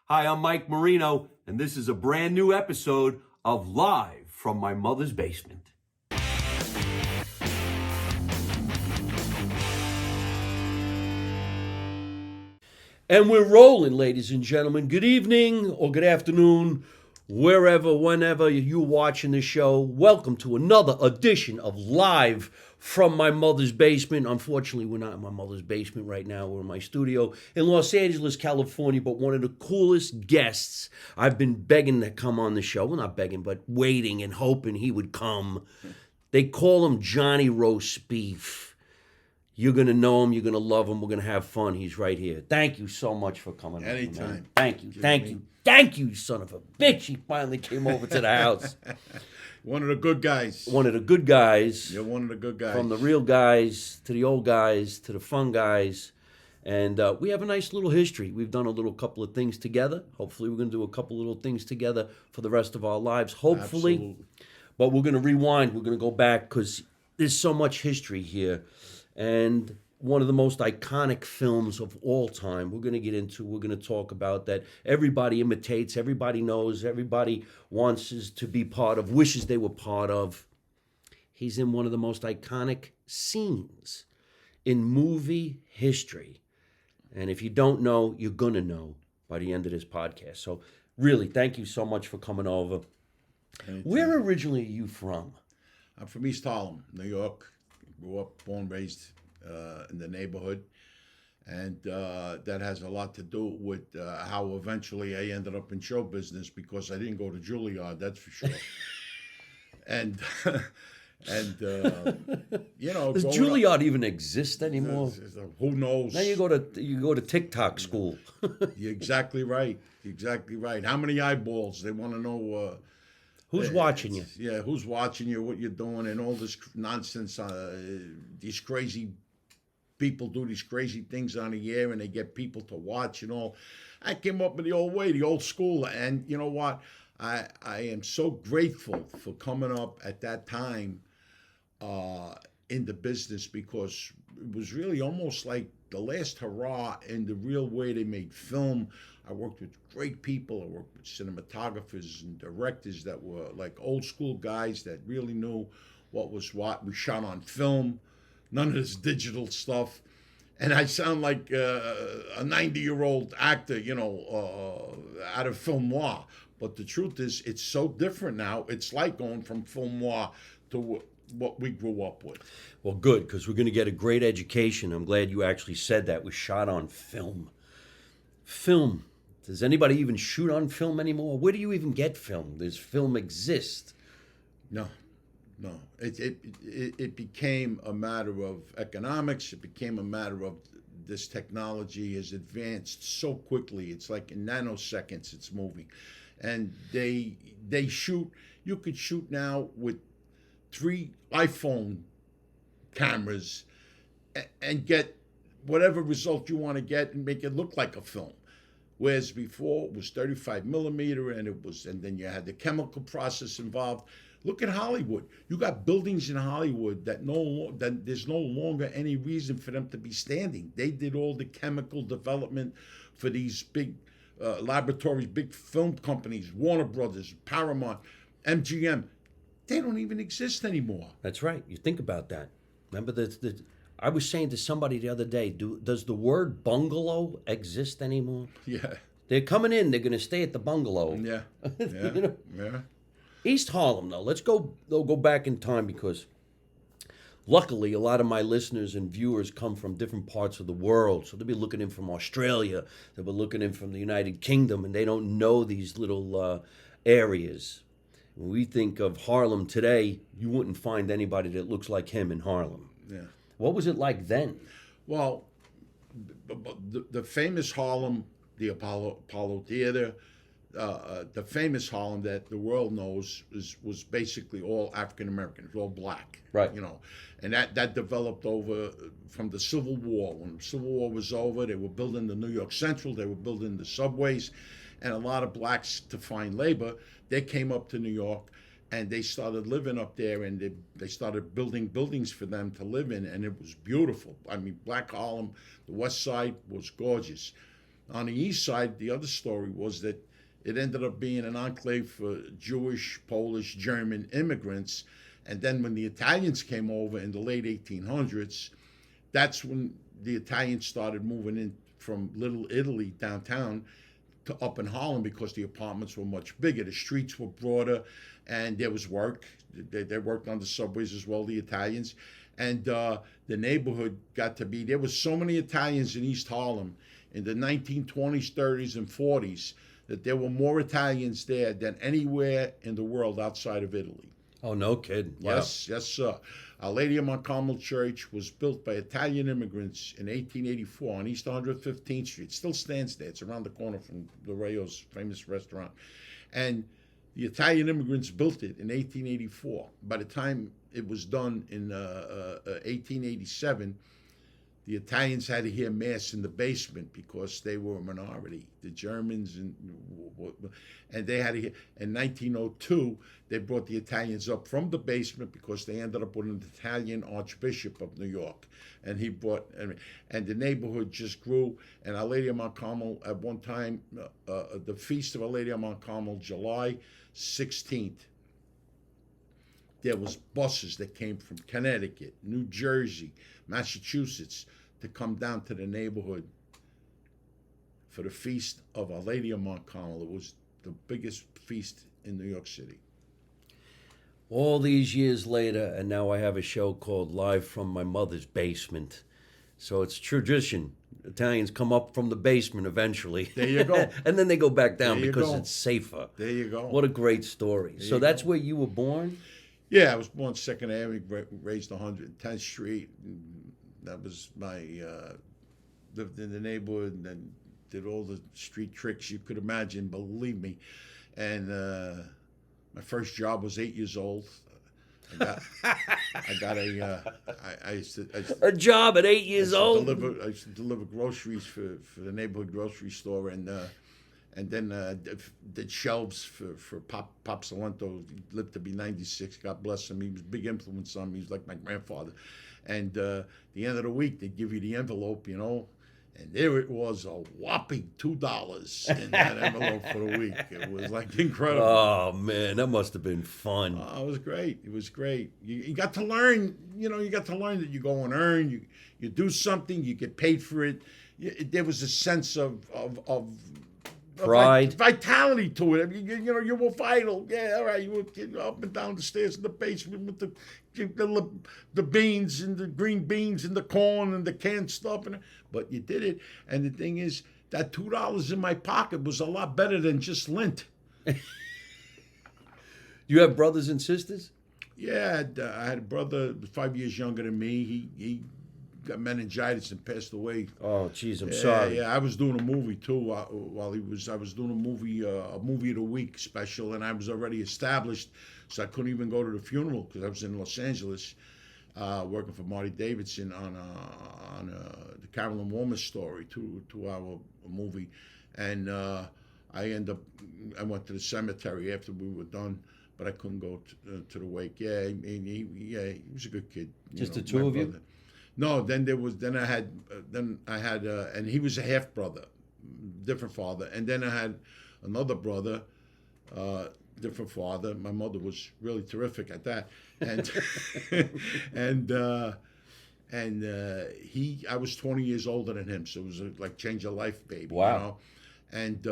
Hi, I'm Mike Marino, and this is a brand new episode of Live from My Mother's Basement. And we're rolling, ladies and gentlemen. Good evening or good afternoon, wherever, whenever you're watching the show. Welcome to another edition of Live from My Mother's Basement. Unfortunately, we're not in my mother's basement right now. We're in my studio in Los Angeles, California. But one of the coolest guests I've been begging to come on the show. Well, not begging, but waiting and hoping he would come. They call him Johnny Roastbeef. You're going to know him. You're going to love him. We're going to have fun. He's right here. Thank you so much for coming. Anytime. Man. Thank you. Thank you. Thank you, son of a bitch. He finally came over to the house. One of the good guys. One of the good guys. You're one of the good guys. From the real guys to the old guys to the fun guys. And we have a nice little history. We've done a little couple of things together. Hopefully we're going to do a couple little things together for the rest of our lives. Hopefully. Absolutely. But we're going to rewind. We're going to go back because there's so much history here. And one of the most iconic films of all time we're going to get into. We're going to talk about that everybody imitates, everybody knows, everybody wants to be part of, wishes they were part of. He's in one of the most iconic scenes in movie history. And if you don't know, you're going to know by the end of this podcast. So really, thank you so much for coming over. Anytime. Where originally are you from? I'm from East Harlem, New York. Grew up, born, raised in the neighborhood. And that has a lot to do with how eventually I ended up in show business, because I didn't go to Juilliard, that's for sure. and you know, does Juilliard even exist anymore? Who knows? Now you go to TikTok school. You're exactly right. Exactly right. How many eyeballs? They want to know. Who's watching you? Yeah, who's watching you, what you're doing, and all this nonsense. These crazy people do these crazy things on the air, and they get people to watch and all. I came up with the old way, the old school, and you know what? I am so grateful for coming up at that time in the business, because it was really almost like the last hurrah in the real way they made film. I worked with great people. I worked with cinematographers and directors that were like old school guys that really knew what was what. We shot on film, none of this digital stuff. And I sound like a 90-year-old actor, you know, out of film noir. But the truth is, it's so different now. It's like going from film noir to what we grew up with. Well, good, because we're going to get a great education. I'm glad you actually said that. It was shot on film. Film. Does anybody even shoot on film anymore? Where do you even get film? Does film exist? No. It became a matter of economics. It became a matter of this technology has advanced so quickly. It's like in nanoseconds it's moving. And they shoot, you could shoot now with 3 iPhone cameras and get whatever result you want to get and make it look like a film. Whereas before it was 35 millimeter and then you had the chemical process involved. Look at Hollywood. You got buildings in Hollywood that there's no longer any reason for them to be standing. They did all the chemical development for these big laboratories, big film companies, Warner Brothers, Paramount, MGM. They don't even exist anymore. That's right. You think about that. Remember I was saying to somebody the other day, does the word bungalow exist anymore? Yeah. They're coming in. They're going to stay at the bungalow. Yeah. You know? Yeah. East Harlem, though. Let's go back in time, because luckily a lot of my listeners and viewers come from different parts of the world. So they'll be looking in from Australia. They'll be looking in from the United Kingdom, and they don't know these little areas. When we think of Harlem today, you wouldn't find anybody that looks like him in Harlem. Yeah. What was it like then? Well, the famous Harlem, the Apollo Theater, the famous Harlem that the world knows was basically all African American, all black, right? You know, and that developed over from the Civil War. When the Civil War was over, they were building the New York Central, they were building the subways, and a lot of blacks, to find labor, they came up to New York, and they started living up there, and they started building buildings for them to live in, and it was beautiful. I mean, Black Harlem, the West Side was gorgeous. On the east side, the other story was that it ended up being an enclave for Jewish, Polish, German immigrants. And then when the Italians came over in the late 1800s, that's when the Italians started moving in from Little Italy downtown to up in Harlem because the apartments were much bigger. The streets were broader and there was work. They worked on the subways as well, the Italians. And the neighborhood got to be, there was so many Italians in East Harlem in the 1920s, 30s, and 40s that there were more Italians there than anywhere in the world outside of Italy. Oh, no kidding. Wow. Yes, sir. Our Lady of Mount Carmel Church was built by Italian immigrants in 1884 on East 115th Street. It still stands there. It's around the corner from Loreo's famous restaurant. And the Italian immigrants built it in 1884. By the time it was done in 1887, the Italians had to hear mass in the basement because they were a minority. The Germans and they had to hear. In 1902, they brought the Italians up from the basement because they ended up with an Italian Archbishop of New York, and he brought and the neighborhood just grew. And Our Lady of Mount Carmel at one time, the feast of Our Lady of Mount Carmel, July 16th. There was buses that came from Connecticut, New Jersey, Massachusetts to come down to the neighborhood for the feast of Our Lady of Mount Carmel. It was the biggest feast in New York City. All these years later, and now I have a show called Live from My Mother's Basement. So it's tradition. Italians come up from the basement eventually. There you go. And then they go back down There you because go. it's safer. There you go. What a great story. So you that's go. where you were born? Yeah, I was born 2nd Avenue, raised 110th Street. That was lived in the neighborhood and then did all the street tricks you could imagine, believe me. And my first job was 8 years old. I used to A job at 8 years old? I used to deliver groceries for the neighborhood grocery store, and then did shelves for Pop Salento. He lived to be 96. God bless him. He was a big influence on me. He was like my grandfather. And the end of the week, they'd give you the envelope, and there it was, a whopping $2 in that envelope for the week. It was like incredible. Oh, man, that must have been fun. Oh, it was great. It was great. You got to learn, you got to learn that you go and earn. You do something, you get paid for it. There was a sense of pride, vitality to it. I mean, you were vital. Yeah, all right. You were up and down the stairs in the basement with the beans and the green beans and the corn and the canned stuff, but you did it. And the thing is, that $2 in my pocket was a lot better than just lint. You have brothers and sisters? Yeah, I had a brother 5 years younger than me. He got meningitis and passed away. Oh, geez, I'm sorry. Yeah, I was doing a movie too while I was doing a movie of the week special, and I was already established, so I couldn't even go to the funeral because I was in Los Angeles working for Marty Davidson on the Carolyn Womack story, 2-hour movie, and I went to the cemetery after we were done. But I couldn't go to the wake. Yeah, he was a good kid. Just the two of brother. you? No, then I had, and he was a half brother, different father. And then I had another brother, different father. My mother was really terrific at that. And I was 20 years older than him, so it was like change of life, baby. Wow. And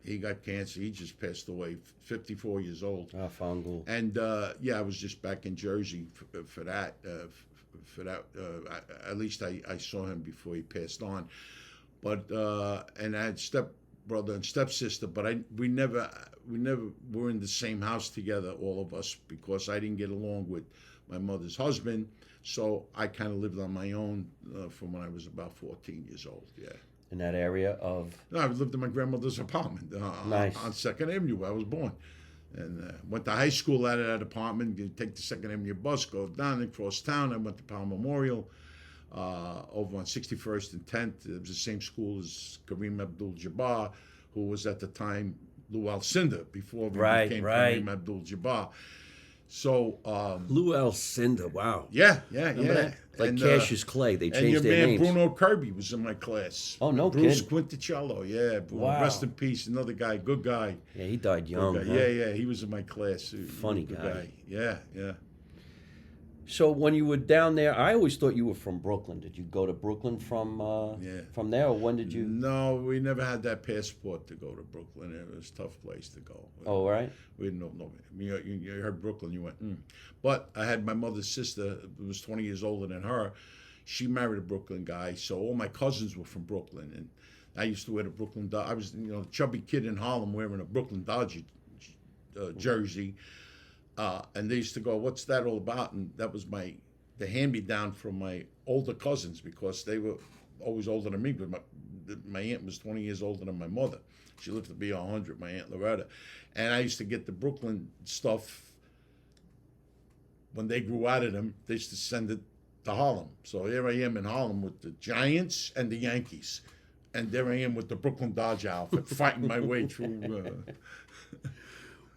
he got cancer. He just passed away, 54 years old. Ah, fungal. And I was just back in Jersey for that. At least I saw him before he passed on. But and I had stepbrother and stepsister, but we never were in the same house together, all of us, because I didn't get along with my mother's husband. So I kind of lived on my own from when I was about 14 years old. Yeah. In that area of? No, I lived in my grandmother's apartment Nice. on 2nd Avenue where I was born. And went to high school out of that apartment, take the 2nd Avenue bus, go down and cross town. I went to Powell Memorial over on 61st and 10th. It was the same school as Kareem Abdul-Jabbar, who was at the time Lou Alcindor, before he became Kareem Abdul-Jabbar. So Lou Alcindor, wow. yeah. Remember that? Like And, Cassius Clay, they and your changed their man names. Bruno Kirby was in my class. Oh, no Bruce kidding. Quinticello, yeah. Bruno. Wow. Rest in peace. Another guy, good guy. Yeah, he died young. Good guy. Huh? Yeah. He was in my class. Funny Good guy. Yeah. So when you were down there, I always thought you were from Brooklyn. Did you go to Brooklyn from there, or when did you? No, we never had that passport to go to Brooklyn. It was a tough place to go. Oh, right. We didn't know. You heard Brooklyn, you went, But I had my mother's sister, who was 20 years older than her. She married a Brooklyn guy, so all my cousins were from Brooklyn. And I used to wear the Brooklyn Dodger. I was, a chubby kid in Harlem wearing a Brooklyn Dodger jersey. And they used to go, "What's that all about?" And that was the hand-me-down from my older cousins, because they were always older than me. But my aunt was 20 years older than my mother. She lived to be 100, my Aunt Loretta. And I used to get the Brooklyn stuff. When they grew out of them, they used to send it to Harlem. So here I am in Harlem with the Giants and the Yankees. And there I am with the Brooklyn Dodger outfit, fighting my way through.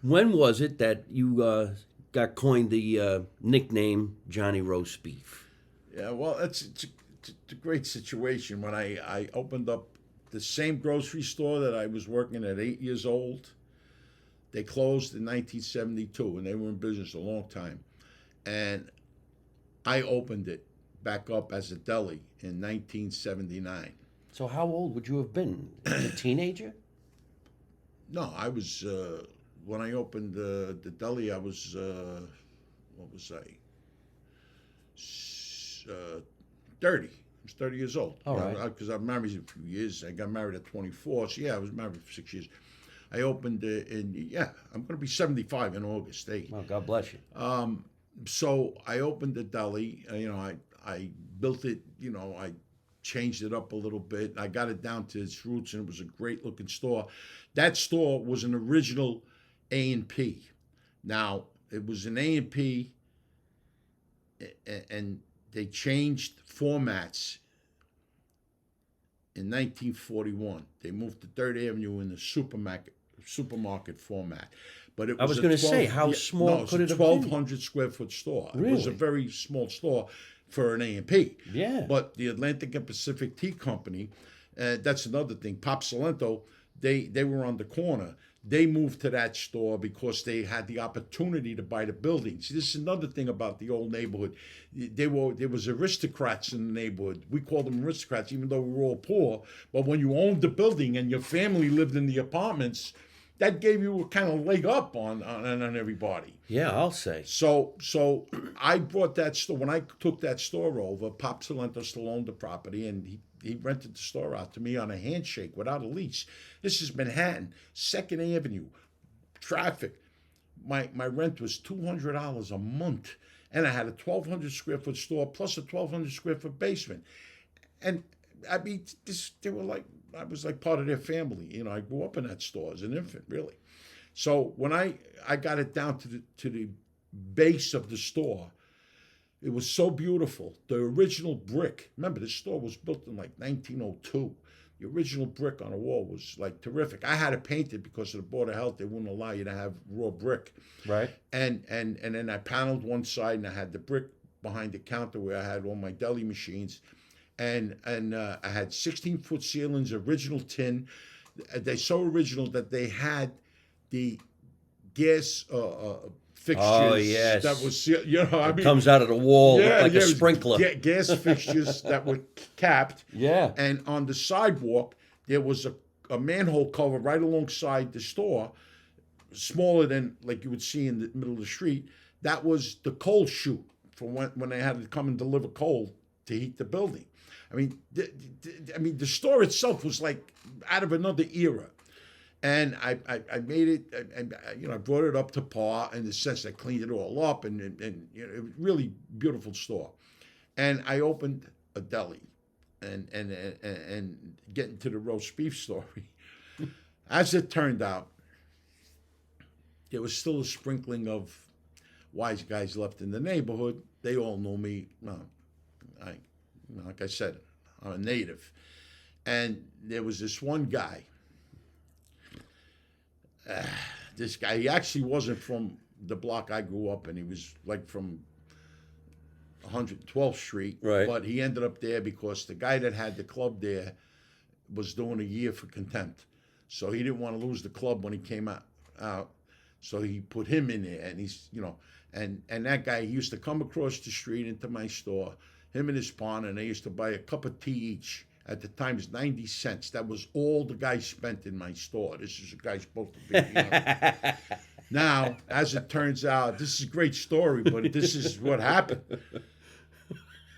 When was it that you got coined the nickname Johnny Roastbeef? Yeah, well, it's a great situation. When I opened up the same grocery store that I was working at 8 years old, they closed in 1972, and they were in business a long time. And I opened it back up as a deli in 1979. So how old would you have been? A teenager? No, I was, when I opened the deli, I was, what was I? 30. I was 30 years old. All right. Because I married a few years. I got married at 24. So, I was married for 6 years. I opened I'm going to be 75 in August 8th. Well, God bless you. So I opened the deli. I built it, I changed it up a little bit. I got it down to its roots, and it was a great looking store. That store was an original A&P. Now, it was an A&P, and they changed formats in 1941. They moved to 3rd Avenue in the supermarket format. But it was I was going to say, how small could it have been? 1,200 square foot store. Really? It was a very small store for an A&P. Yeah. But the Atlantic and Pacific Tea Company, that's another thing. Pop Salento, they were on the corner. They moved to that store because they had the opportunity to buy the building. See, this is another thing about the old neighborhood. There was aristocrats in the neighborhood. We called them aristocrats, even though we were all poor. But when you owned the building and your family lived in the apartments, that gave you a kind of leg up on everybody. Yeah, I'll say. So I brought that store. When I took that store over, Pop Salento still owned the property, and he rented the store out to me on a handshake without a lease. This is Manhattan, 2nd Avenue, traffic. My rent was $200 a month, and I had a 1,200 square foot store plus a 1,200 square foot basement. And I mean, I was like part of their family. I grew up in that store as an infant, really. So when I got it down to the base of the store, it was so beautiful. The original brick. Remember, this store was built in like 1902. The original brick on the wall was like terrific. I had it painted because of the Board of Health. They wouldn't allow you to have raw brick. Right. And then I paneled one side, and I had the brick behind the counter where I had all my deli machines. And I had 16-foot ceilings, original tin. They're so original that they had the gas fixtures. Oh, yes. That was, it comes out of the wall like a sprinkler. Gas fixtures that were capped. Yeah. And on the sidewalk, there was a manhole cover right alongside the store, smaller than like you would see in the middle of the street. That was the coal chute for when they had to come and deliver coal to heat the building. I mean, the store itself was like out of another era. And I made it, I brought it up to par in the sense that I cleaned it all up, and it was a really beautiful store. And I opened a deli, and getting to the roast beef story. As it turned out, there was still a sprinkling of wise guys left in the neighborhood. They all know me. Like I said, I'm a native. And there was this one guy. This guy, he actually wasn't from the block I grew up in. He was like from 112th Street, Right. but he ended up there because the guy that had the club there was doing a year for contempt. So he didn't want to lose the club when he came out. So he put him in there, and he's, and that guy, he used to come across the street into my store, him and his partner, and they used to buy a cup of tea each. At the time, it's 90 cents. That was all the guy spent in my store. This is a guy supposed to be, Now, as it turns out, this is a great story, but this is what happened.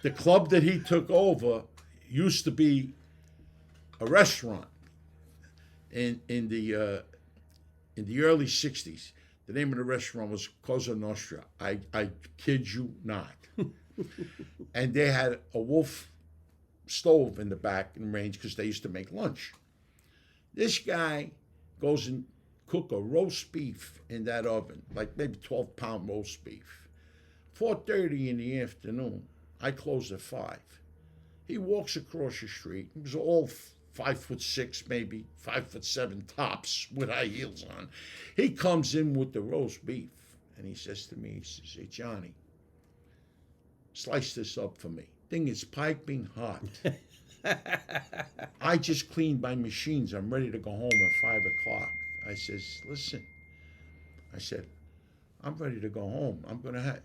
The club that he took over used to be a restaurant in the early 60s. The name of the restaurant was Cosa Nostra. I kid you not. And they had a wolf stove in the back in range because they used to make lunch. This guy goes and cook a roast beef in that oven, like maybe 12-pound roast beef. 4:30 in the afternoon. I closed at 5. He walks across the street. He was all 5'6", maybe 5'7" tops with high heels on. He comes in with the roast beef, and he says to me, he says, "Hey, Johnny, slice this up for me. Thing is piping hot. I just cleaned my machines. I'm ready to go home at 5 o'clock. I says, listen, I said, I'm ready to go home. I'm going to have,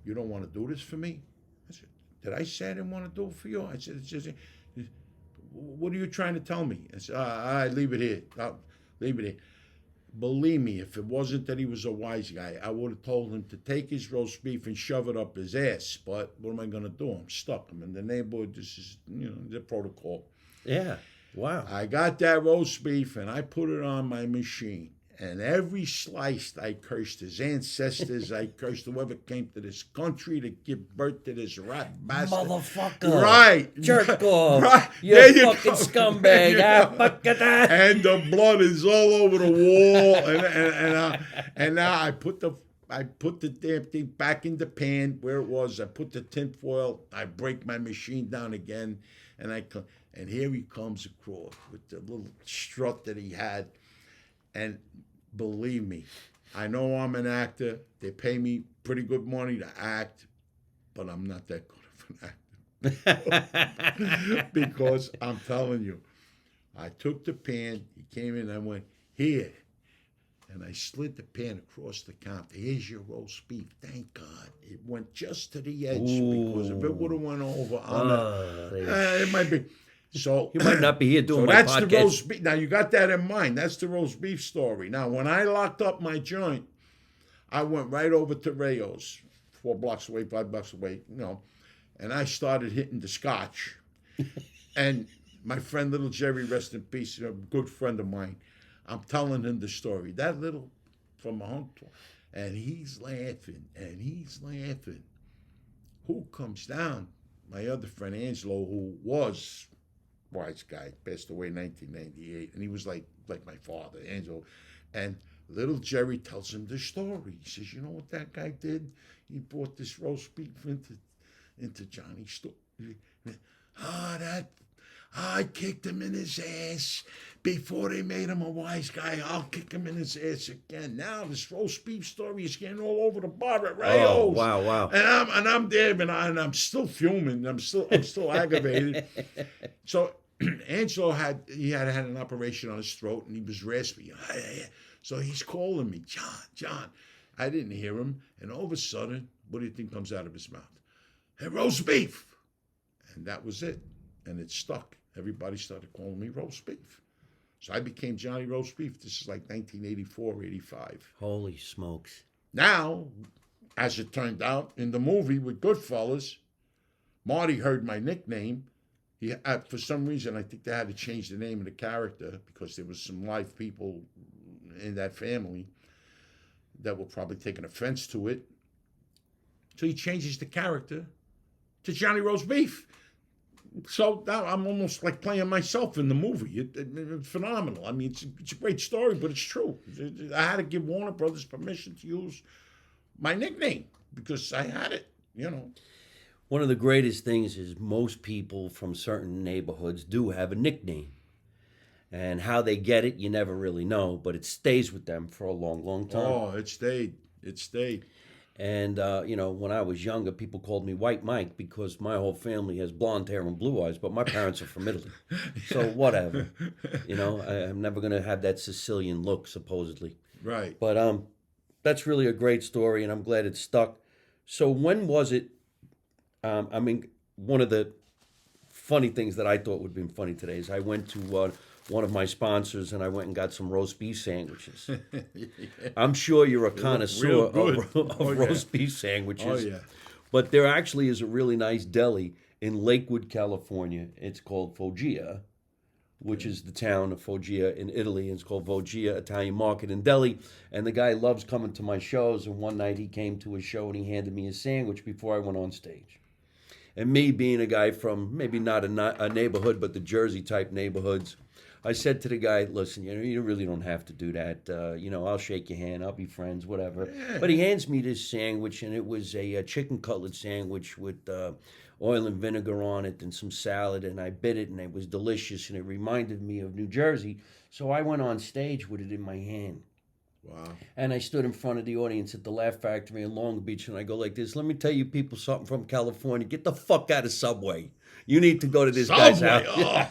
you don't want to do this for me? I said, did I say I didn't want to do it for you? I said, it's just, what are you trying to tell me? I said, I leave it here. I'll leave it here. Believe me, if it wasn't that he was a wise guy, I would have told him to take his roast beef and shove it up his ass. But what am I going to do? I'm stuck. I'm in the neighborhood. This is, the protocol. Yeah. Wow. I got that roast beef and I put it on my machine. And every slice, I cursed his ancestors. I cursed whoever came to this country to give birth to this rat bastard. Motherfucker. Right. Jerk off. Right. You fucking scumbag. Fuck at that. And the blood is all over the wall. And now I put the damn thing back in the pan where it was. I put the tin foil. I break my machine down again. And here he comes across with the little strut that he had. And believe me, I know I'm an actor. They pay me pretty good money to act, but I'm not that good of an actor. Because I'm telling you, I took the pan, he came in, and I went, here. And I slid the pan across the counter. Here's your roast beef. Thank God. It went just to the edge. Ooh. Because if it would have went over, it might be. So you might not be here doing my that's podcast. The roast beef. Now, you got that in mind. That's the roast beef story. Now, when I locked up my joint, I went right over to Rayo's, 4 blocks away, 5 blocks away, and I started hitting the scotch. And my friend Little Jerry, rest in peace, a good friend of mine, I'm telling him the story. That little, from my uncle, and he's laughing, Who comes down? My other friend, Angelo, who was wise guy, passed away in 1998, and he was like my father, Angelo. And little Jerry tells him the story. He says, you know what that guy did? He brought this roast beef into Johnny's store. I kicked him in his ass before they made him a wise guy. I'll kick him in his ass again. Now this roast beef story is getting all over the bar at Rayo's. Oh, wow. And I'm there, and I'm still fuming. I'm still aggravated. So Angelo had an operation on his throat, and he was raspy. So he's calling me, John. I didn't hear him, and all of a sudden, what do you think comes out of his mouth? Hey, roast beef. And that was it. And it stuck. Everybody started calling me roast beef. So I became Johnny Roast Beef. This is like 1984, 85. Holy smokes. Now, as it turned out, in the movie with Goodfellas, Marty heard my nickname. For some reason, I think they had to change the name of the character because there was some live people in that family that were probably taking offense to it. So he changes the character to Johnny Roast Beef. So now I'm almost like playing myself in the movie. It's phenomenal. I mean, it's a great story, but it's true. I had to give Warner Brothers permission to use my nickname because I had it, One of the greatest things is most people from certain neighborhoods do have a nickname. And how they get it, you never really know, but it stays with them for a long, long time. Oh, it stayed. It stayed. And, when I was younger, people called me White Mike because my whole family has blonde hair and blue eyes, but my parents are from Italy. So, whatever. I'm never going to have that Sicilian look, supposedly. Right. But that's really a great story, and I'm glad it stuck. So, when was it? One of the funny things that I thought would have been funny today is I went to one of my sponsors and I went and got some roast beef sandwiches. I'm sure you're a connoisseur real of, good. of Oh, yeah. roast beef sandwiches. Oh, yeah. But there actually is a really nice deli in Lakewood, California. It's called Foggia, which is the town of Foggia in Italy. And it's called Foggia Italian Market and Deli. And the guy loves coming to my shows. And one night he came to a show and he handed me a sandwich before I went on stage. And me being a guy from maybe not a neighborhood, but the Jersey type neighborhoods, I said to the guy, listen, you really don't have to do that. I'll shake your hand. I'll be friends, whatever. Yeah. But he hands me this sandwich, and it was a chicken cutlet sandwich with oil and vinegar on it and some salad. And I bit it, and it was delicious, and it reminded me of New Jersey. So I went on stage with it in my hand. Wow. And I stood in front of the audience at the Laugh Factory in Long Beach, and I go like this, let me tell you people something from California. Get the fuck out of Subway. You need to go to this guy's house. Oh.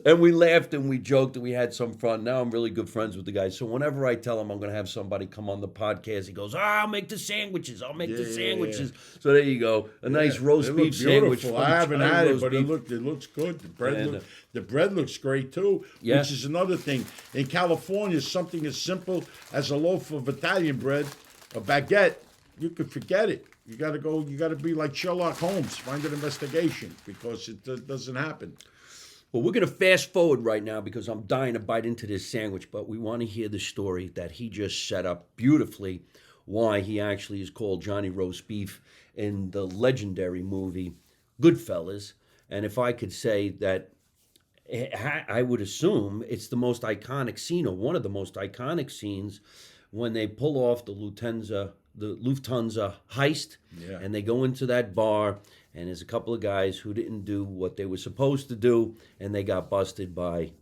And we laughed and we joked and we had some fun. Now I'm really good friends with the guy. So whenever I tell him I'm going to have somebody come on the podcast, he goes, I'll make the sandwiches. I'll make the sandwiches. Yeah. So there you go. A nice roast beef sandwich. I haven't had it, but beef. it looks good. The bread looks great too, which is another thing. In California, something as simple as a loaf of Italian bread, a baguette, you could forget it. You got to be like Sherlock Holmes, find an investigation, because it doesn't happen. Well, we're going to fast forward right now because I'm dying to bite into this sandwich, but we want to hear the story that he just set up beautifully, why he actually is called Johnny Roastbeef in the legendary movie Goodfellas. And if I could say that, I would assume it's the most iconic scene, or one of the most iconic scenes, when they pull off the Lufthansa heist, and they go into that bar, and there's a couple of guys who didn't do what they were supposed to do, and they got busted by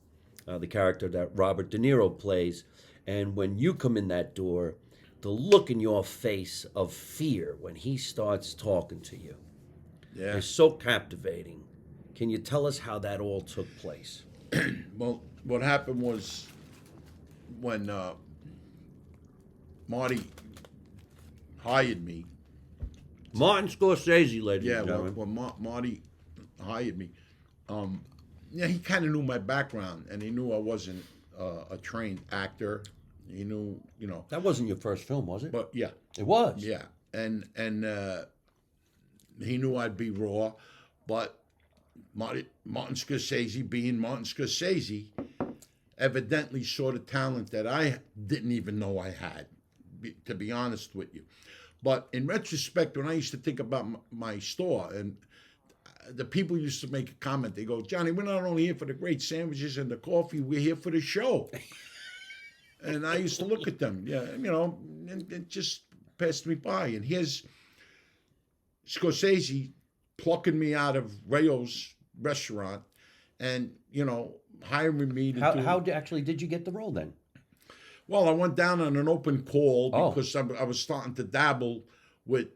the character that Robert De Niro plays. And when you come in that door, the look in your face of fear when he starts talking to you is so captivating. Can you tell us how that all took place? Well, what happened was when Marty hired me. Martin Scorsese, ladies and gentlemen. When Marty hired me, he kind of knew my background, and he knew I wasn't a trained actor. He knew, That wasn't your first film, was it? But yeah, it was. Yeah, and he knew I'd be raw, but Martin Scorsese, being Martin Scorsese, evidently saw the talent that I didn't even know I had, to be honest with you. But in retrospect, when I used to think about my store, and the people used to make a comment, they go, Johnny, we're not only here for the great sandwiches and the coffee, we're here for the show. And I used to look at them, and it just passed me by. And here's Scorsese plucking me out of Rayo's restaurant and, hiring me to How did you get the role then? Well, I went down on an open call because I was starting to dabble with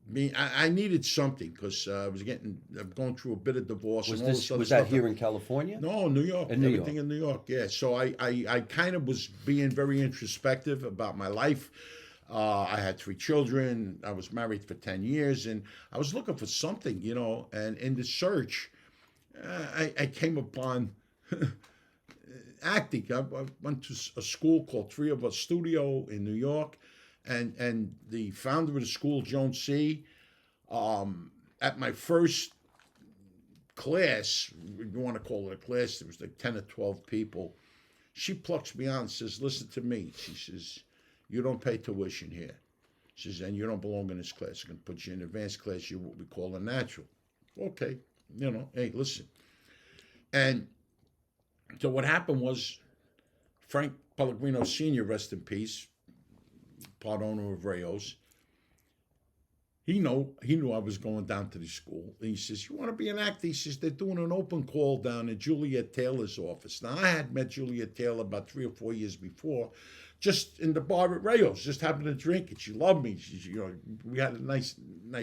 me. I needed something because I'm going through a bit of divorce. Was that here in California? No, New York. Everything in New York, yeah. So I kind of was being very introspective about my life. I had 3 children. I was married for 10 years, and I was looking for something, and in the search, I came upon acting. I went to a school called Three of Us Studio in New York, and the founder of the school, Joan C., at my first class, if you want to call it a class, there was like 10 or 12 people. She plucks me out and says, listen to me. She says, you don't pay tuition here. She says, and you don't belong in this class. I'm going to put you in advanced class. You're what we call a natural. Okay. Hey, listen. And so what happened was Frank Pellegrino Sr., rest in peace, part owner of Rayo's, he knew I was going down to the school. And he says, "You want to be an actor?" He says, "They're doing an open call down in Juliet Taylor's office." Now, I had met Juliet Taylor about 3 or 4 years before, just in the bar at Rayo's, just having a drink, and she loved me. We had a nice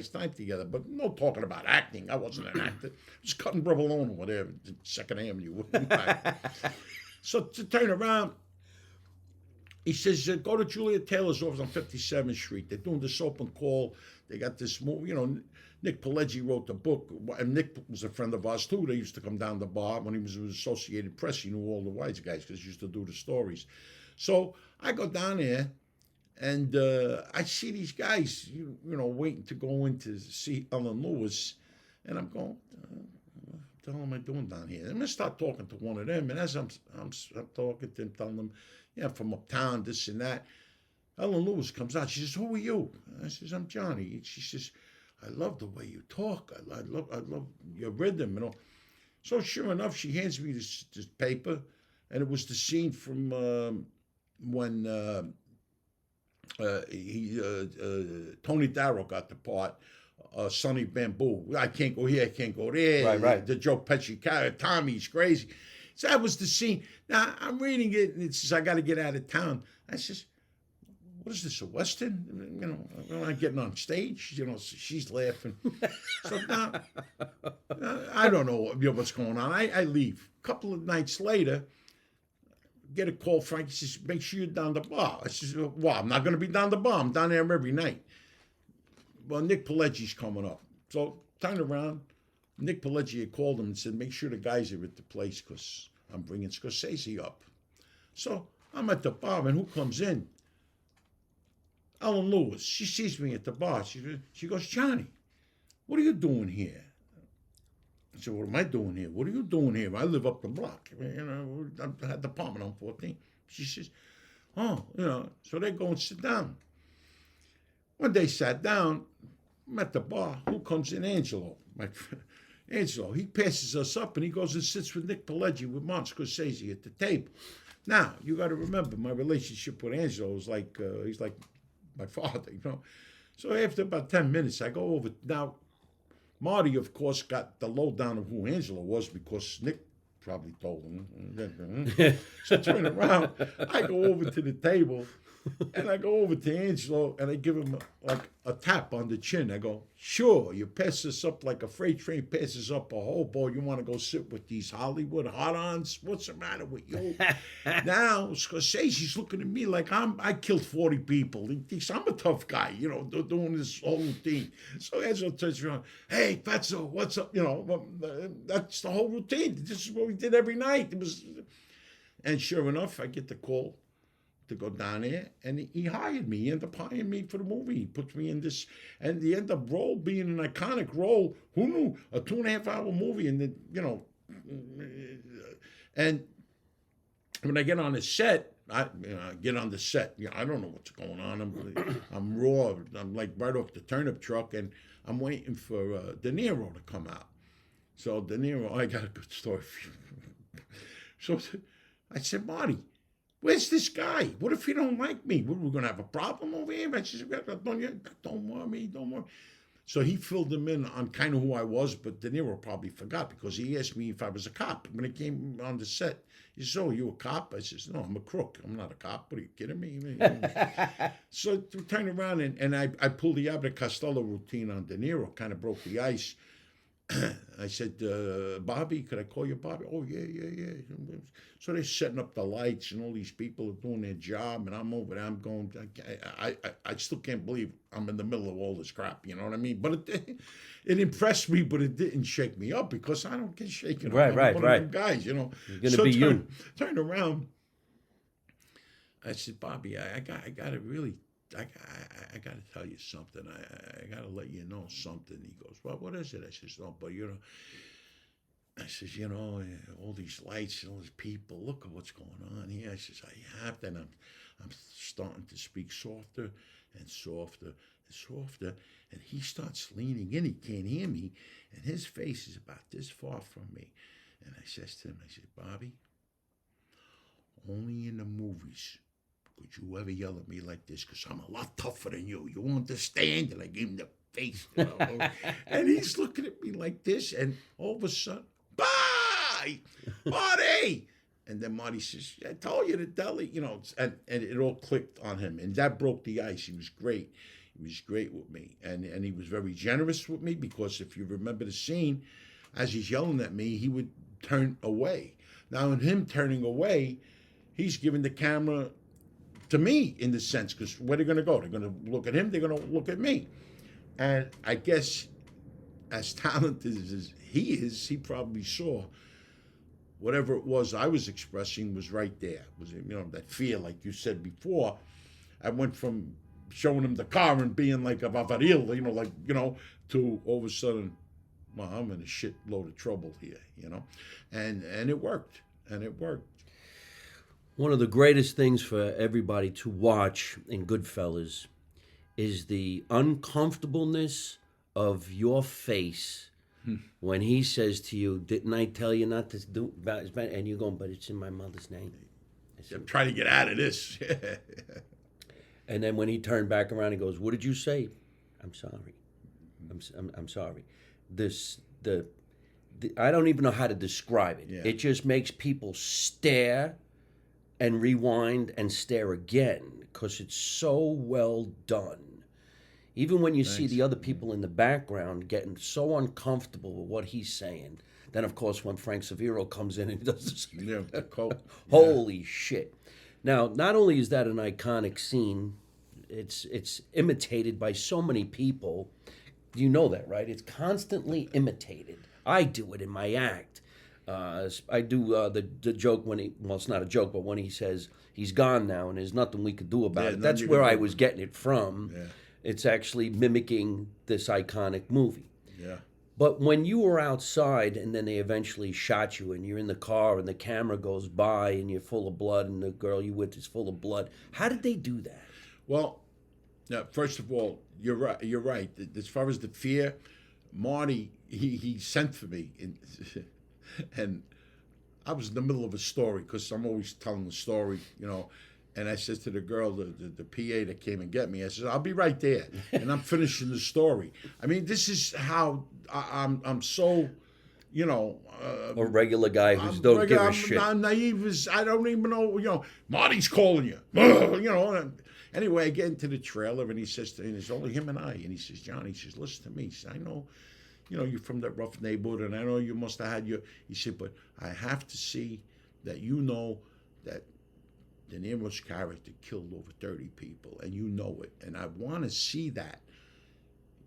time together, but no talking about acting. I wasn't an actor. Just cutting provolone or whatever, Second Avenue. So to turn around, he says, "Go to Juliet Taylor's office on 57th Street. They're doing this open call. They got this movie, Nick Pileggi wrote the book, and Nick was a friend of ours too. They used to come down the bar when he was with Associated Press. He knew all the wise guys because he used to do the stories." So I go down there, and I see these guys, waiting to go in to see Ellen Lewis, and I'm going, "What the hell am I doing down here?" I'm gonna start talking to one of them, and as I'm talking to him, telling them, "Yeah, from uptown, this and that." Ellen Lewis comes out. She says, "Who are you?" I says, "I'm Johnny." She says, "I love the way you talk. I love your rhythm." So sure enough, she hands me this paper, and it was the scene from when Tony Darrow got the part. Sonny Bamboo. I can't go here, I can't go there. Right. The Joe Pesci character, Tommy's crazy. So that was the scene. Now I'm reading it, and it says, "I got to get out of town." I says, "What is this, a Western? I'm not getting on stage." She's laughing. So now, I don't know what's going on. I leave. A couple of nights later, get a call. Frank says, "Make sure you're down the bar." I says, "Well, I'm not going to be down the bar. I'm down there every night." Well, Nick Pileggi's coming up. So turn around. Nick Pileggi had called him and said, "Make sure the guys are at the place because I'm bringing Scorsese up." So I'm at the bar, and who comes in? Ellen Lewis. She sees me at the bar. She goes, "Johnny, what are you doing here?" I said, "What am I doing here? What are you doing here? I live up the block. I had the apartment on 14. She says, "Oh, so they go and sit down." When they sat down, I'm at the bar. Who comes in? Angelo, my friend. Angelo. He passes us up, and he goes and sits with Nick Pileggi with Martin Scorsese at the table. Now, you got to remember, my relationship with Angelo is like, he's like my father, So after about 10 minutes, I go over. Now, Marty, of course, got the lowdown of who Angelo was because Nick probably told him. So I turn around, I go over to the table, and I go over to Angelo, and I give him a tap on the chin. I go, "Sure, you pass this up like a freight train passes up a hobo. You want to go sit with these Hollywood hot-ons? What's the matter with you?" Now, Scorsese's looking at me like I killed 40 people. He thinks I'm a tough guy, doing this whole routine. So Angelo turns around, "Hey, Fatso, what's up?" That's the whole routine. This is what we did every night. And sure enough, I get the call to go down there, and he hired me. He ended up hiring me for the movie. He puts me in this, and the end up role being an iconic role. Who knew? A 2.5-hour movie, and and when I get on the set, I get on the set. I don't know what's going on. I'm raw. I'm like right off the turnip truck, and I'm waiting for De Niro to come out. So De Niro, I got a good story for you. So I said, "Marty, where's this guy? What if he don't like me? We're going to have a problem over here?" I said, don't worry. So he filled him in on kind of who I was, but De Niro probably forgot because he asked me if I was a cop. When it came on the set, he said, "Oh, you a cop?" I says, "No, I'm a crook. I'm not a cop. What are you kidding me?" So we turned around, and I pulled the Abbott Costello routine on De Niro, kind of broke the ice. I said, "Bobby, could I call you Bobby?" "Oh, yeah. So they're setting up the lights, and all these people are doing their job, and I'm over there. I'm going, I still can't believe I'm in the middle of all this crap, you know what I mean? But it impressed me, but it didn't shake me up because I don't get shaken up. I'm one of them guys, You're going to be you. Turned around. I said, "Bobby, I got to really... I got to tell you something. I got to let you know something." He goes, "Well, what is it?" I says, "No, but I says, all these lights and all these people, look at what's going on here." I says, "I have to." And I'm starting to speak softer and softer and softer. And he starts leaning in. He can't hear me. And his face is about this far from me. And I says to him, I said, "Bobby, only in the movies could you ever yell at me like this, because I'm a lot tougher than you. You understand?" And I gave him the face. You know? And he's looking at me like this, and all of a sudden, bye, Marty. And then Marty says, I told you to deli, you know, and it all clicked on him. And that broke the ice. He was great. He was great with me. And he was very generous with me because if you remember the scene, as he's yelling at me, he would turn away. Now, in him turning away, he's giving the camera to me in the sense, because where they're going to go? They're going to look at him, they're going to look at me. And I guess as talented as he is, he probably saw whatever it was I was expressing was right there. Was, you know, that fear, like you said before. I went from showing him the car and being like a vavaril, you know, like, you know, to all of a sudden, well, I'm in a shitload of trouble here, you know. And it worked. And it worked. One of the greatest things for everybody to watch in Goodfellas is the uncomfortableness of your face when he says to you, didn't I tell you not to do about his bad? And you're going, but it's in my mother's name. I'm trying to get out of this. And then when he turned back around, he goes, what did you say? I'm sorry. I'm sorry. I don't even know how to describe it. Yeah. It just makes people stare and rewind and stare again because it's so well done. Even when you see the other people in the background getting so uncomfortable with what he's saying, then of course when Frank Severo comes in and does this, holy shit. Now, not only is that an iconic scene, it's imitated by so many people. You know that, right? It's constantly imitated. I do it in my act. I do the joke when it's not a joke, but when he says he's gone now and there's nothing we could do about it. That's where I was getting it from. Yeah. It's actually mimicking this iconic movie. Yeah. But when you were outside and then they eventually shot you and you're in the car and the camera goes by and you're full of blood and the girl you with is full of blood, how did they do that? Well, first of all, you're right. You're right. As far as the fear, Marty, he sent for me, and I was in the middle of a story because I'm always telling the story, you know. And I said to the girl, the PA that came and get me, I said, I'll be right there, and I'm finishing the story. I mean, this is how I'm so, you know. A regular guy who don't give a shit. I'm naive as I don't even know. You know, Marty's calling you. You know. Anyway, I get into the trailer, and he says, and it's only him and I. And he says, John, he says, listen to me. He says, I know, you know, you're from that rough neighborhood, and I know you must have had your. He said, but I have to see that you know that De Niro's character killed over 30 people, and you know it, and I want to see that.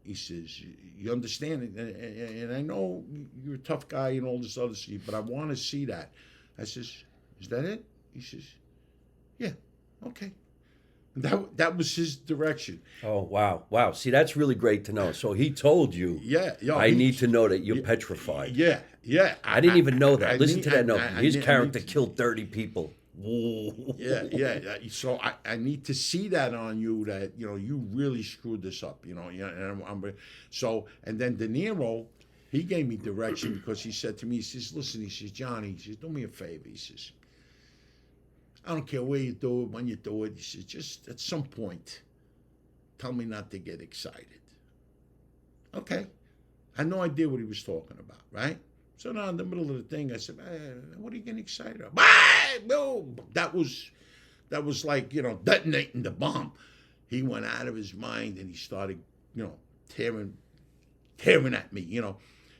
He says, you understand it, and I know you're a tough guy and all this other shit, but I want to see that. I says, is that it? He says, yeah, okay. And that was his direction. Oh, wow. See, that's really great to know. So he told you, I need to know that you're petrified. Yeah. I didn't even know that. Listen to that note. His character killed 30 people. Yeah. So I need to see that on you, that, you know, you really screwed this up, you know. And then De Niro, he gave me direction because he said to me, he says, listen, he says, Johnny, he says, do me a favor. He says, I don't care where you do it, when you do it. He says, just at some point, tell me not to get excited. Okay. I had no idea what he was talking about, right? So now in the middle of the thing, I said, what are you getting excited about? That was like, you know, detonating the bomb. He went out of his mind and he started, you know, tearing at me, you know.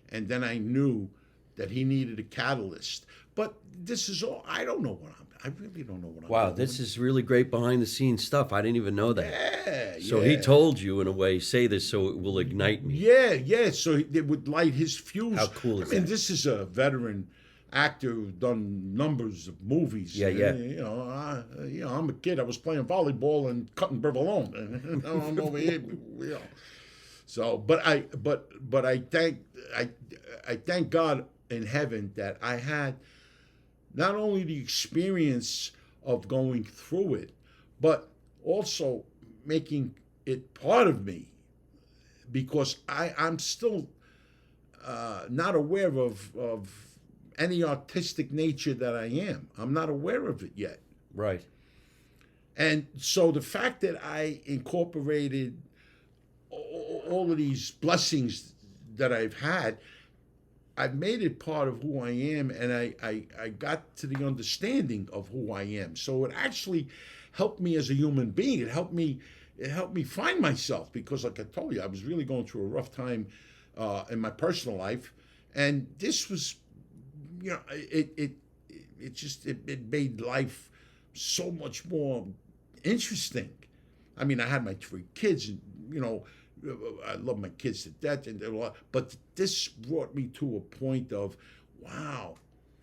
And then I knew that he needed a catalyst. But this is all, I don't know what I really don't know what I'm doing. Wow, this is really great behind the scenes stuff. I didn't even know that. Yeah. So he told you, in a way, say this so it will ignite me. Yeah. So it would light his fuse. How cool is that? I mean, this is a veteran actor who's done numbers of movies. Yeah. You know, I'm a kid. I was playing volleyball and cutting provolone. And I'm over here. You know. So, but I thank God in heaven that I had not only the experience of going through it, but also making it part of me, because I'm still not aware of any artistic nature that I am. I'm not aware of it yet. Right. And so the fact that I incorporated all of these blessings that I've had, I've made it part of who I am, and I got to the understanding of who I am. So it actually helped me as a human being. It helped me find myself, because, like I told you, I was really going through a rough time in my personal life, and this was, it made life so much more interesting. I mean, I had my 3 kids, and I love my kids to death, but this brought me to a point of, wow,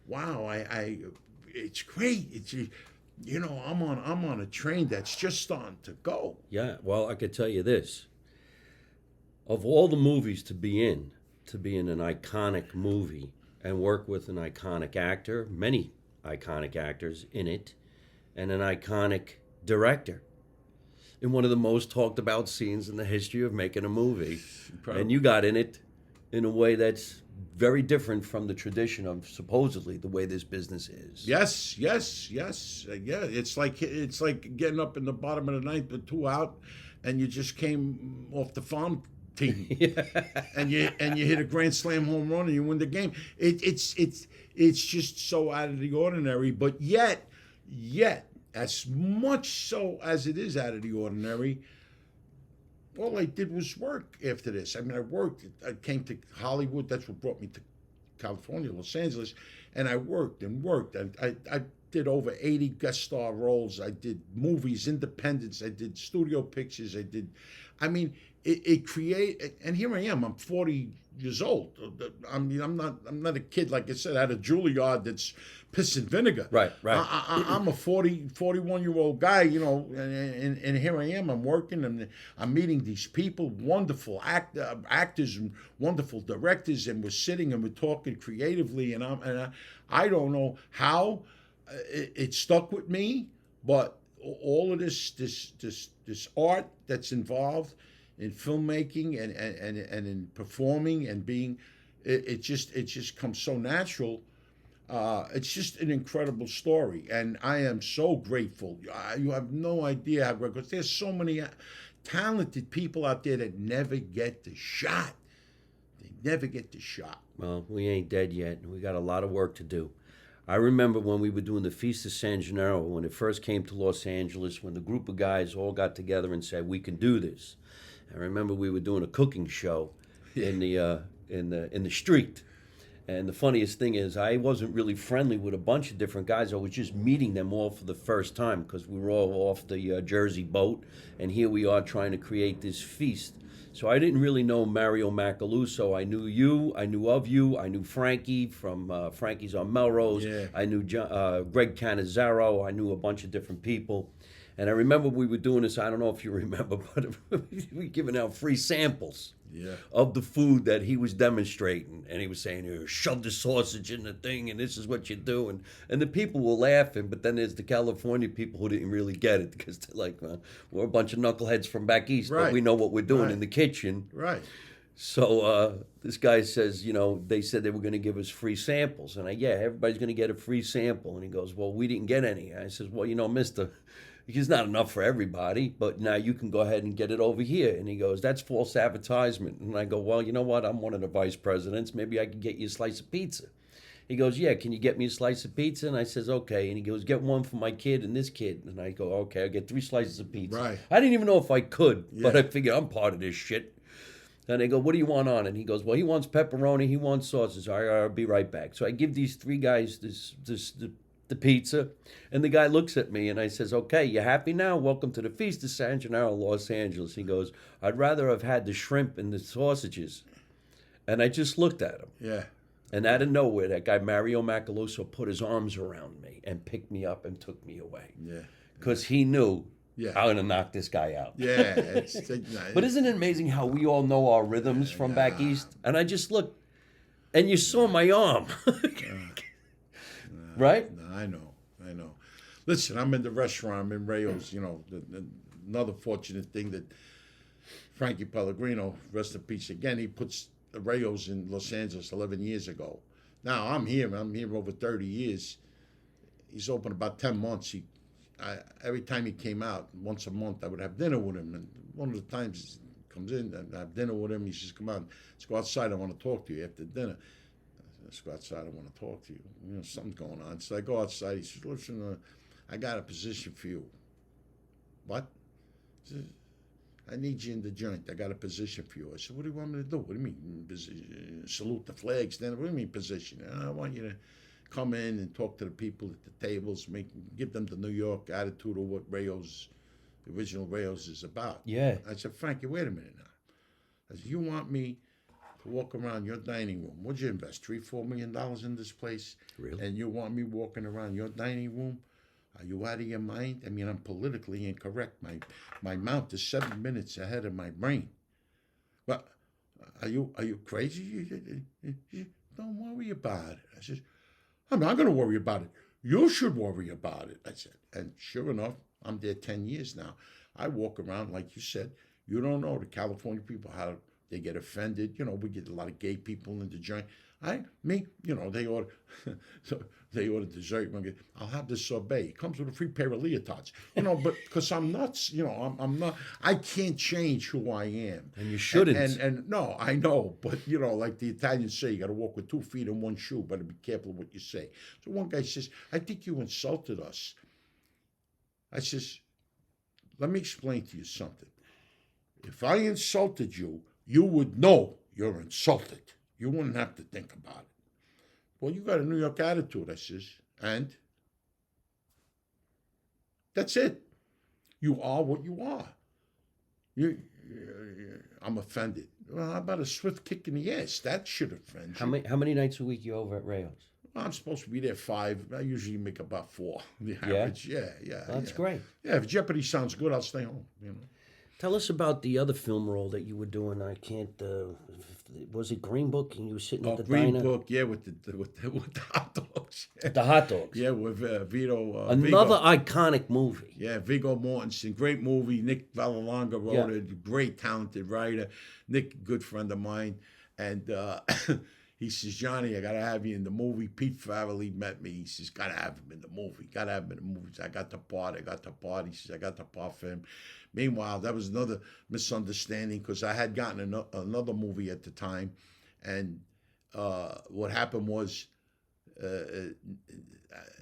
it's great. I'm on a train that's just starting to go. Yeah, well, I could tell you this. Of all the movies to be in an iconic movie and work with an iconic actor, many iconic actors in it, and an iconic director in one of the most talked about scenes in the history of making a movie. Incredible. And you got in it in a way that's very different from the tradition of supposedly the way this business is. Yes. Yeah, it's like getting up in the bottom of the ninth with 2 out, and you just came off the farm team, and you hit a grand slam home run and you win the game. It's just so out of the ordinary, but yet, as much so as it is out of the ordinary, all I did was work after this. I mean, I worked. I came to Hollywood. That's what brought me to California, Los Angeles, and I worked and worked. I did over 80 guest star roles. I did movies, independents. I did studio pictures. It created, and here I am. I'm 40 years old. I mean, I'm not a kid. Like I said, I had a Juilliard that's piss and vinegar. Right. I'm a 41-year-old guy, and here I am. I'm working, and I'm meeting these people, wonderful actors and wonderful directors, and we're sitting and we're talking creatively, and I don't know how it stuck with me, but all of this art that's involved in filmmaking and in performing and being, it just comes so natural. It's just an incredible story, and I am so grateful. You have no idea how great, because there's so many talented people out there that never get the shot. They never get the shot. Well, we ain't dead yet, and we got a lot of work to do. I remember when we were doing the Feast of San Gennaro, when it first came to Los Angeles, when the group of guys all got together and said, we can do this. I remember we were doing a cooking show in the street. And the funniest thing is, I wasn't really friendly with a bunch of different guys. I was just meeting them all for the first time, because we were all off the Jersey boat, and here we are trying to create this feast. So I didn't really know Mario Macaluso. I knew you. I knew of you. I knew Frankie from Frankie's on Melrose. Yeah. I knew Greg Cannizzaro. I knew a bunch of different people. And I remember we were doing this, I don't know if you remember, but we were giving out free samples of the food that he was demonstrating. And he was saying, shove the sausage in the thing, and this is what you do. And the people were laughing, but then there's the California people who didn't really get it, because they're like, we're a bunch of knuckleheads from back east, but we know what we're doing in the kitchen. Right. So this guy says, they said they were going to give us free samples. And everybody's going to get a free sample. And he goes, well, we didn't get any. I says, well, mister, it's not enough for everybody, but now you can go ahead and get it over here. And he goes, that's false advertisement. And I go, well, you know what? I'm one of the vice presidents. Maybe I can get you a slice of pizza. He goes, yeah, can you get me a slice of pizza? And I says, okay. And he goes, get one for my kid and this kid. And I go, okay, I'll get 3 slices of pizza. Right. I didn't even know if I could, but I figured I'm part of this shit. And they go, what do you want on it? And he goes, well, he wants pepperoni, he wants sausage. All right, I'll be right back. So I give these 3 guys the pizza, and the guy looks at me, and I says, okay, you happy now? Welcome to the Feast of San Gennaro, Los Angeles. He goes, I'd rather have had the shrimp and the sausages. And I just looked at him. Yeah. And out of nowhere, that guy, Mario Macaluso, put his arms around me and picked me up and took me away. Yeah. Because he knew Yeah. I'm going to knock this guy out. Yeah. But isn't it amazing how we all know our rhythms from back east? And I just looked, and you saw my arm. Right? No, I know. Listen, I'm in the restaurant. I'm in Rayo's. Another fortunate thing that Frankie Pellegrino, rest in peace again, he puts the Rayo's in Los Angeles 11 years ago. Now I'm here over 30 years. He's open about 10 months. Every time he came out, once a month, I would have dinner with him. And one of the times, a comes in and I have dinner with him. He says, "Come on, let's go outside. I want to talk to you after dinner." Let's go outside. I want to talk to you. You know, something's going on. So I go outside. He says, "Listen, I got a position for you." What? He says, "I need you in the joint. I got a position for you." I said, "What do you want me to do?" "What do you mean? Salute the flag, stand up." "What do you mean position?" "I want you to come in and talk to the people at the tables, give them the New York attitude of what the original Rayos is about." Yeah. I said, "Frankie, wait a minute now." I said, "You want me to walk around your dining room? What'd you invest, $3-4 million in this place? Really? And you want me walking around your dining room? Are you out of your mind? I mean, I'm politically incorrect. My mouth is 7 minutes ahead of my brain. But are you crazy? Don't worry about it." I said, "I'm not going to worry about it. You should worry about it." I said, and sure enough, I'm there 10 years now. I walk around, like you said, you don't know the California people, how they get offended. You know, we get a lot of gay people in the joint. They order, they order dessert. "I'll have the sorbet. It comes with a free pair of leotards." But because I'm nuts, I'm not, I can't change who I am. And you shouldn't. And no, I know, but like the Italians say, you got to walk with 2 feet in one shoe, but be careful what you say. So one guy says, "I think you insulted us." I says, "Let me explain to you something. If I insulted you, you would know you're insulted. You wouldn't have to think about it." "Well, you got a New York attitude," I says, "and that's it. You are what you are." I'm offended. "Well, how about a swift kick in the ass? That should offend you." How many nights a week you over at Rayos? "Well, I'm supposed to be there 5. I usually make about 4. The average. Yeah. That's great. Yeah, if Jeopardy sounds good, I'll stay home. Tell us about the other film role that you were doing. I can't. Was it Green Book? And you were sitting at the Green diner. Book, yeah, with the hot dogs. The hot dogs. Yeah, with Vito. Another Vigo. iconic movie. Yeah, Viggo Mortensen, great movie. Nick Vallelonga wrote it, great talented writer. Nick, good friend of mine, and he says, "Johnny, I gotta have you in the movie." Pete Farrelly met me. He says, "Gotta have him in the movie. Gotta have him in the movie." I got the part. He says, "I got the part for him." Meanwhile, that was another misunderstanding because I had gotten another movie at the time, and what happened was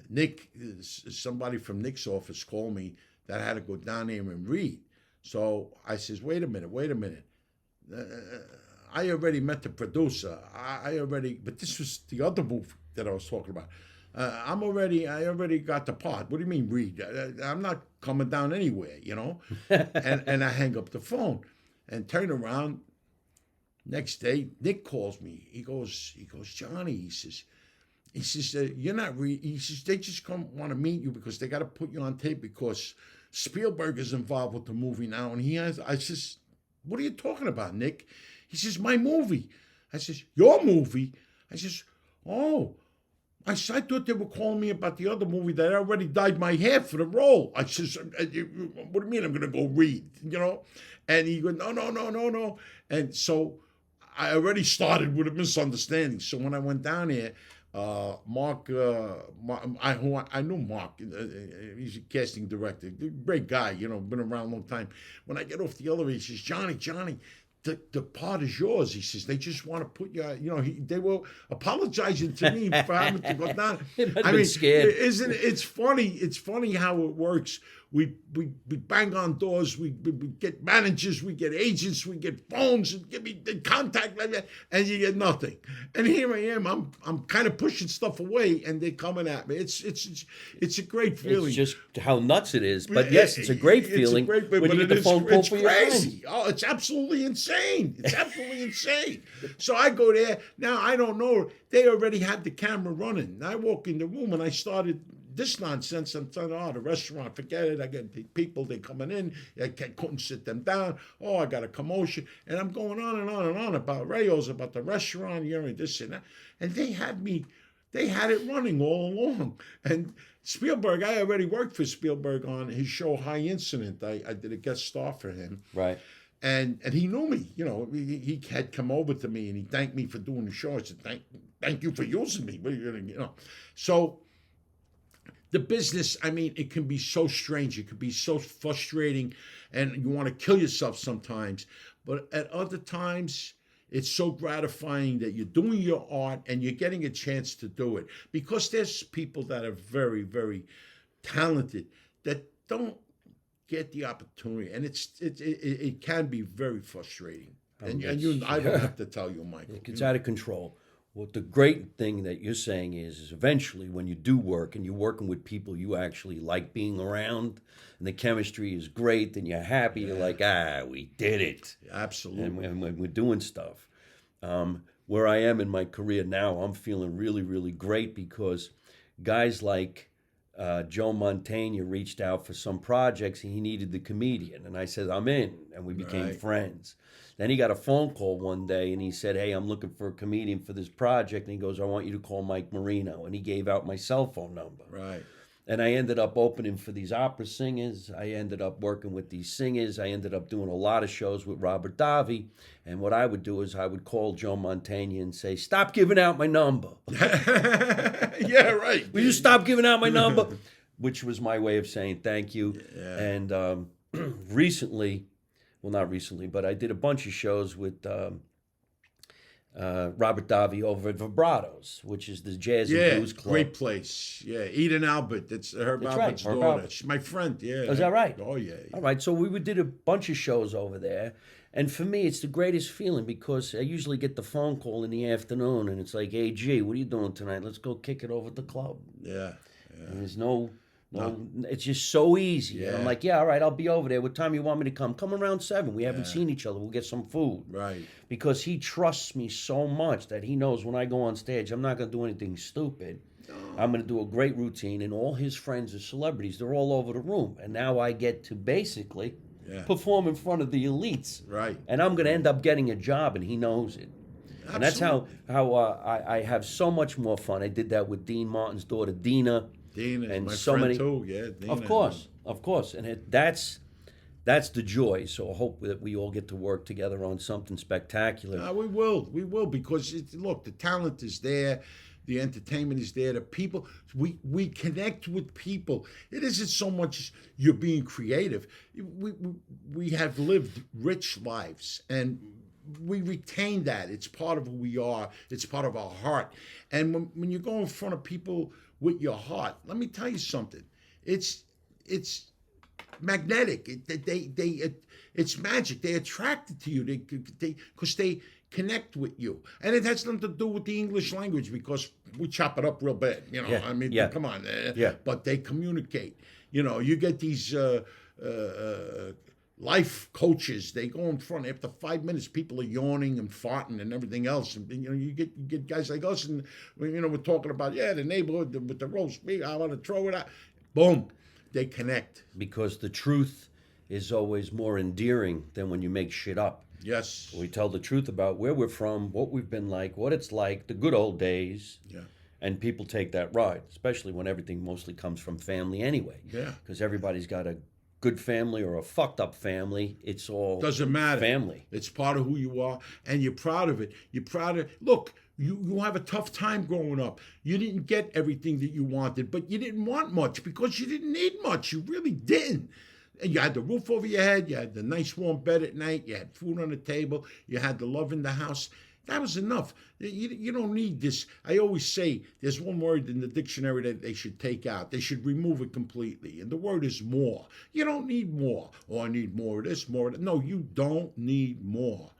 Nick, somebody from Nick's office called me that I had to go down there and read. So I says, wait a minute. I already met the producer. But this was the other movie that I was talking about. I already got the part. What do you mean read? I'm not coming down anywhere, and I hang up the phone and turn around. Next day, Nick calls me. He goes, "Johnny," he says, "You're not he says, "They just want to meet you because they got to put you on tape because Spielberg is involved with the movie now." And I says, "What are you talking about, Nick?" He says, "My movie." I says, "Your movie?" I says, "Oh." I thought they were calling me about the other movie that I already dyed my hair for the role. I says, "What do you mean I'm going to go read?" And he goes, No. And so I already started with a misunderstanding. So when I went down here, Mark, I knew Mark. He's a casting director, great guy, been around a long time. When I get off the elevator, he says, Johnny, the part is yours. He says, they just want to put you, they were apologizing to me for having to go down. I mean, scared. It's funny. It's funny how it works. We bang on doors. We get managers. We get agents. We get phones and give me the contact, and you get nothing. And here I am. I'm kind of pushing stuff away, and they're coming at me. It's a great feeling. It's just how nuts it is. But yes, it's a great feeling when you get the phone call for your crazy. friend. Oh, it's absolutely insane. So I go there. Now I don't know. They already had the camera running. I walk in the room and I started this nonsense. I'm saying, the restaurant, forget it. I get the people, they coming in. I couldn't sit them down. Oh, I got a commotion. And I'm going on and on and on about Rayos, about the restaurant, this and that. And they had it running all along. And Spielberg, I already worked for Spielberg on his show High Incident. I did a guest star for him. Right. And he knew me, he had come over to me and he thanked me for doing the show. I said, thank you for using me. So the business, I mean, it can be so strange. It can be so frustrating, and you want to kill yourself sometimes. But at other times, it's so gratifying that you're doing your art and you're getting a chance to do it. Because there's people that are very, very talented that don't get the opportunity, and it can be very frustrating. And I don't have to tell you, Michael. It gets out of control. Well, the great thing that you're saying is eventually when you do work and you're working with people you actually like being around and the chemistry is great and you're happy, you're like, we did it. Absolutely. And when we're doing stuff. Where I am in my career now, I'm feeling really, really great because guys like Joe Montaigne reached out for some projects and he needed the comedian. And I said, I'm in. And we became friends. Then he got a phone call one day and he said, hey, I'm looking for a comedian for this project. And he goes, I want you to call Mike Marino. And he gave out my cell phone number. Right. And I ended up opening for these opera singers. I ended up working with these singers. I ended up doing a lot of shows with Robert Davi. And what I would do is I would call Joe Montaigne and say, stop giving out my number. Yeah, right. Will you stop giving out my number? Which was my way of saying thank you. Yeah. And recently, well, not recently, but I did a bunch of shows with Robert Davi over at Vibratos, which is the jazz and blues club. Great place. Yeah, Eden Albert. That's Herb Albert's Herb daughter. Albert. She's my friend. Yeah. Is that right? Oh, yeah. All right, so we did a bunch of shows over there. And for me, it's the greatest feeling because I usually get the phone call in the afternoon and it's like, hey, G, what are you doing tonight? Let's go kick it over at the club. Yeah. And there's no, it's just so easy. And I'm like, yeah, all right, I'll be over there. What time you want me to come? Come around 7. We haven't seen each other. We'll get some food. Right. Because he trusts me so much that he knows when I go on stage, I'm not going to do anything stupid. I'm going to do a great routine. And all his friends are celebrities. They're all over the room. And now I get to basically perform in front of the elites. Right. And I'm going to end up getting a job, and he knows it. Absolutely. And that's how I have so much more fun. I did that with Dean Martin's daughter, Dina. Dina and my so friend many, too. Yeah, Dina. Of course. And that's the joy. So I hope that we all get to work together on something spectacular. We will, because look, the talent is there. The entertainment is there. The people, we connect with people. It isn't so much you're being creative. We have lived rich lives, and we retain that. It's part of who we are. It's part of our heart. And when you go in front of people with your heart, let me tell you something. It's magnetic. It's magic. They're attracted to you. Because they connect with you, and it has nothing to do with the English language because we chop it up real bad. Come on. But they communicate. You get these life coaches. They go in front. After 5 minutes, people are yawning and farting and everything else. And you get guys like us, and we're talking about the neighborhood with the roast beef. I want to throw it out. Boom, they connect because the truth is always more endearing than when you make shit up. Yes. We tell the truth about where we're from, what we've been like, what it's like, the good old days. Yeah. And people take that ride, especially when everything mostly comes from family anyway. Yeah. Because everybody's got a good family or a fucked up family. It's all doesn't matter. Family. It's part of who you are, and you're proud of it. You're proud of look. You have a tough time growing up. You didn't get everything that you wanted, but you didn't want much because you didn't need much. You really didn't. And you had the roof over your head. You had the nice warm bed at night. You had food on the table. You had the love in the house. That was enough. You don't need this. I always say there's one word in the dictionary that they should take out. They should remove it completely. And the word is more. You don't need more. Oh, I need more of this, more of that. No, you don't need more.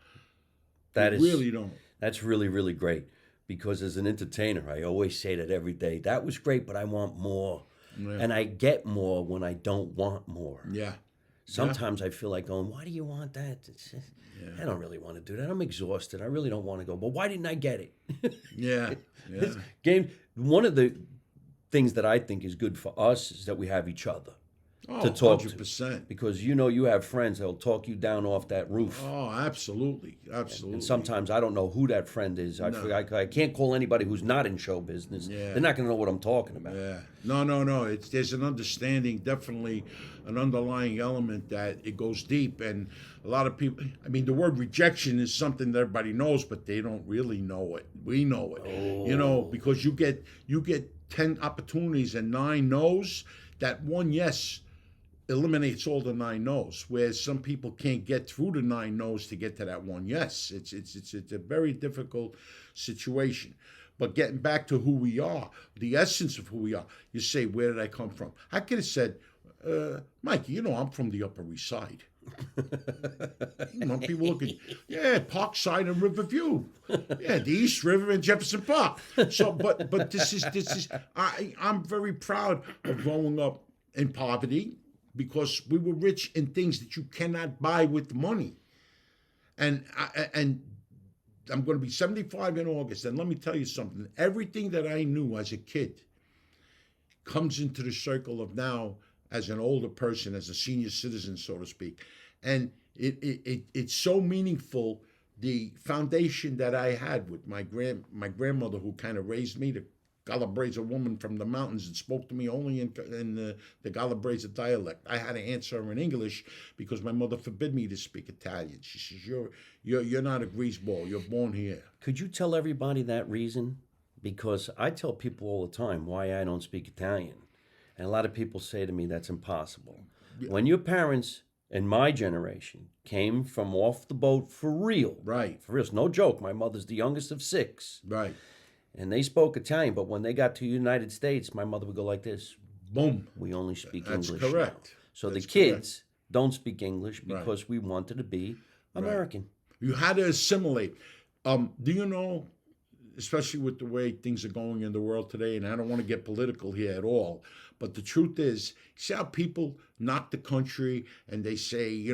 Really don't. That's really, really great. Because as an entertainer, I always say that every day. That was great, but I want more. Yeah. And I get more when I don't want more. Yeah. Sometimes I feel like going, why do you want that? I don't really want to do that. I'm exhausted. I really don't want to go. But why didn't I get it? Yeah. One of the things that I think is good for us is that we have each other to talk 100%. to. Because you have friends that will talk you down off that roof. Oh, absolutely. And sometimes I don't know who that friend is. I can't call anybody who's not in show business. Yeah. They're not going to know what I'm talking about. Yeah. No. There's an understanding, definitely an underlying element that it goes deep. And a lot of people, the word rejection is something that everybody knows, but they don't really know it. We know it. Because you get 10 opportunities and 9 no's, that one yes eliminates all the 9 no's. Whereas some people can't get through the 9 no's to get to that one yes. It's a very difficult situation. But getting back to who we are, the essence of who we are, you say, where did I come from? I could have said, Mikey, I'm from the Upper East Side. People look at, Parkside and Riverview. Yeah, the East River and Jefferson Park. So, but this is. I'm very proud of growing up in poverty because we were rich in things that you cannot buy with money. And I'm going to be 75 in August, and let me tell you something. Everything that I knew as a kid comes into the circle of now as an older person, as a senior citizen, so to speak. And it's so meaningful, the foundation that I had with my grandmother, who kind of raised me, the Calabrese woman from the mountains, and spoke to me only in the Calabrese dialect. I had to answer her in English because my mother forbid me to speak Italian. She says, you're not a greaseball. You're born here. Could you tell everybody that reason? Because I tell people all the time why I don't speak Italian. And a lot of people say to me, that's impossible. Yeah. When your parents and my generation came from off the boat for real. Right. For real. It's no joke. My mother's the youngest of 6. Right. And they spoke Italian, but when they got to the United States, my mother would go like this. Boom. We only speak That's English. Correct. Now. So That's the kids correct. don't speak English because we wanted to be American. Right. You had to assimilate. Do you know, especially with the way things are going in the world today, and I don't want to get political here at all, but the truth is, see how people knock the country and they say,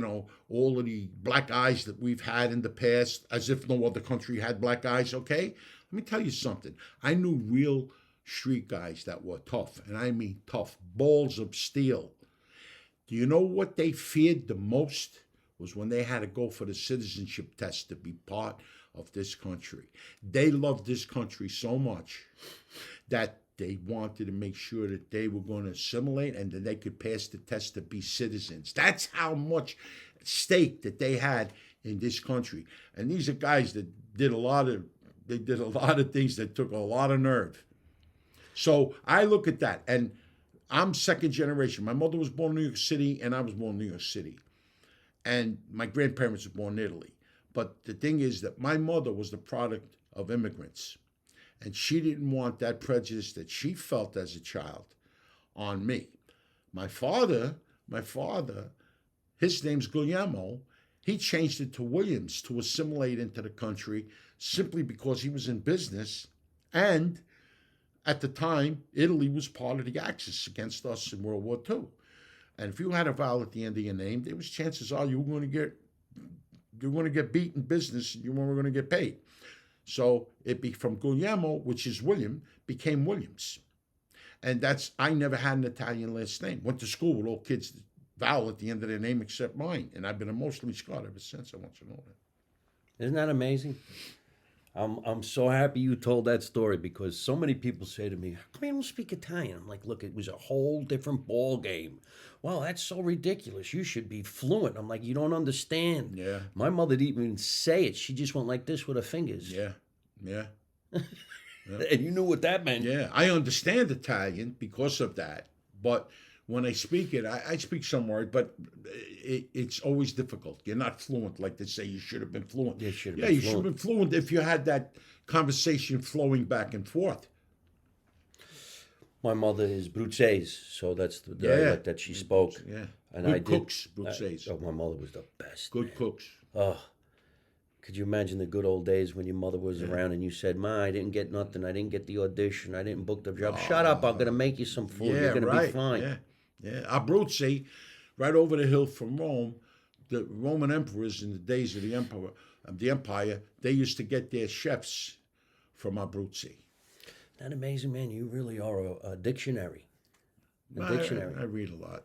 all of the black eyes that we've had in the past, as if no other country had black eyes, okay? Let me tell you something. I knew real street guys that were tough, and I mean tough, balls of steel. Do you know what they feared the most? Was when they had to go for the citizenship test to be part of this country. They loved this country so much that they wanted to make sure that they were going to assimilate and that they could pass the test to be citizens. That's how much stake that they had in this country. And these are guys that did a lot of things that took a lot of nerve. So I look at that, and I'm second generation. My mother was born in New York City, and I was born in New York City. And my grandparents were born in Italy. But the thing is that my mother was the product of immigrants. And she didn't want that prejudice that she felt as a child on me. My father, his name's Guglielmo. He changed it to Williams to assimilate into the country simply because he was in business. And at the time, Italy was part of the Axis against us in World War II. And if you had a vowel at the end of your name, there was chances are you were going to get beat in business and you weren't going to get paid. So it from Guglielmo, which is William, became Williams. And I never had an Italian last name. Went to school with all kids vowel at the end of their name except mine. And I've been emotionally scarred ever since. I want you to know that. Isn't that amazing? I'm so happy you told that story because so many people say to me, how come you don't speak Italian? I'm like, look, it was a whole different ball game. Wow, that's so ridiculous. You should be fluent. I'm like, you don't understand. Yeah. My mother didn't even say it. She just went like this with her fingers. Yeah. And you knew what that meant. Yeah, I understand Italian because of that. But when I speak it, I speak some words, but it's always difficult. You're not fluent like they say you should have been fluent. You should have been fluent if you had that conversation flowing back and forth. My mother is Bruzzese, so that's the dialect that she spoke. Yeah, and good cooks, Bruzzese. My mother was the best. Good cooks. Oh, could you imagine the good old days when your mother was around and you said, Ma, I didn't get nothing. I didn't get the audition. I didn't book the job. Shut up. I'm going to make you some food. You're going to be fine. Yeah. Abruzzi, right over the hill from Rome, the Roman emperors in the days of the empire, they used to get their chefs from Abruzzi. Isn't that amazing, man? You really are a dictionary. Dictionary. I read a lot,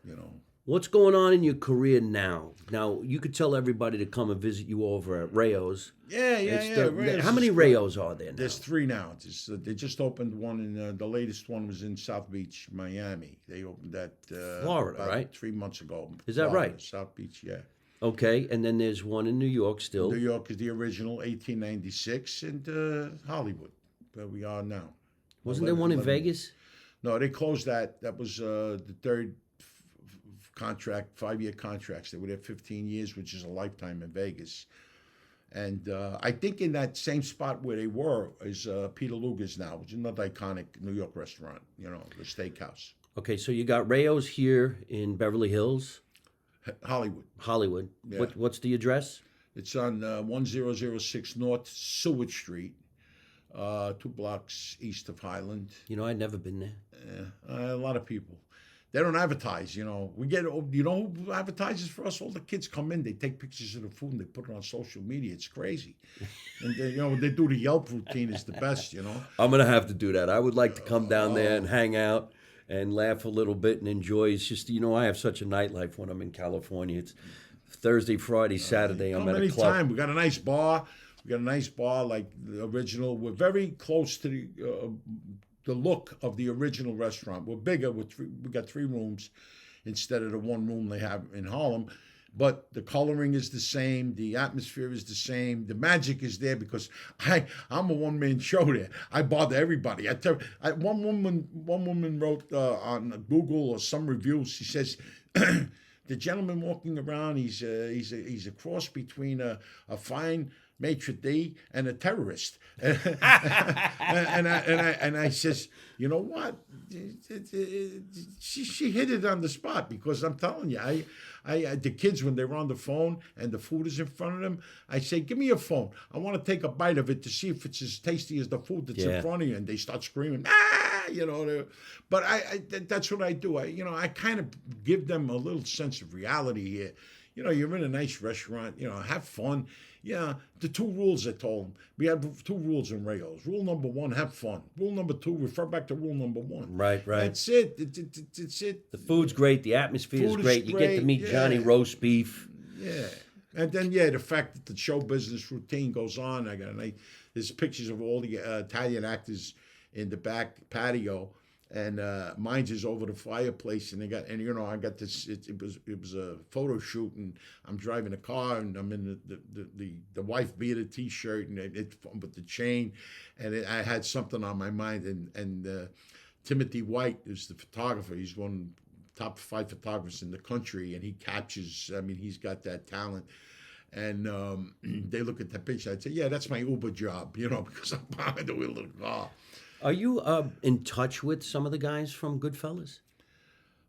What's going on in your career now? Now, you could tell everybody to come and visit you over at Rayo's. Yeah. How many Rayo's are there now? There's 3 now. They just opened one, in the latest one was in South Beach, Miami. They opened that Florida, right? 3 months ago. Is that Florida, right? South Beach, yeah. Okay, and then there's one in New York still. New York is the original, 1896, and Hollywood, where we are now. Wasn't there one in Vegas? No, they closed that. That was the third contract, 5-year contracts. They were there 15 years, which is a lifetime in Vegas. And I think in that same spot where they were is Peter Luger's now, which is another iconic New York restaurant, the steakhouse. Okay, so you got Rayo's here in Beverly Hills, Hollywood. Hollywood. Yeah. What's the address? It's on 1006 North Seward Street, 2 blocks east of Highland. I'd never been there. A lot of people. They don't advertise, We get, who advertises for us? All the kids come in, they take pictures of the food and they put it on social media. It's crazy. And they do the Yelp routine is the best, I'm going to have to do that. I would like to come down there and hang out and laugh a little bit and enjoy. It's just, I have such a nightlife when I'm in California. It's Thursday, Friday, Saturday. I'm at a club. Anytime. We got a nice bar. Like the original. We're very close to the look of the original restaurant. We're bigger. We got 3 rooms instead of the 1 room they have in Harlem. But the coloring is the same. The atmosphere is the same. The magic is there because I'm a one-man show there. I bother everybody. One woman wrote on Google or some reviews. She says, the gentleman walking around, he's a cross between a fine maitre d' and a terrorist. and I says, you know what? She hit it on the spot because I'm telling you, the kids, when they're on the phone and the food is in front of them, I say, give me your phone. I want to take a bite of it to see if it's as tasty as the food that's in front of you. And they start screaming, But that's what I do. I kind of give them a little sense of reality here. You're in a nice restaurant, have fun. Yeah, the 2 rules I told them. We have 2 rules in Rayo's. Rule number 1, have fun. Rule number 2, refer back to rule number 1. Right. That's it. It's it. The food's great. The atmosphere is great. You get to meet Johnny Roastbeef. Yeah. And then, the fact that the show business routine goes on. There's pictures of all the Italian actors in the back patio. And mine's is over the fireplace, and I got this. It was a photo shoot, and I'm driving a car, and I'm in the wife beater T-shirt, and it's with the chain, and I had something on my mind, and Timothy White is the photographer. He's one of the top 5 photographers in the country, and he captures. He's got that talent. And they look at that picture. I'd say, yeah, that's my Uber job, because I'm behind the wheel of the car. Are you in touch with some of the guys from Goodfellas?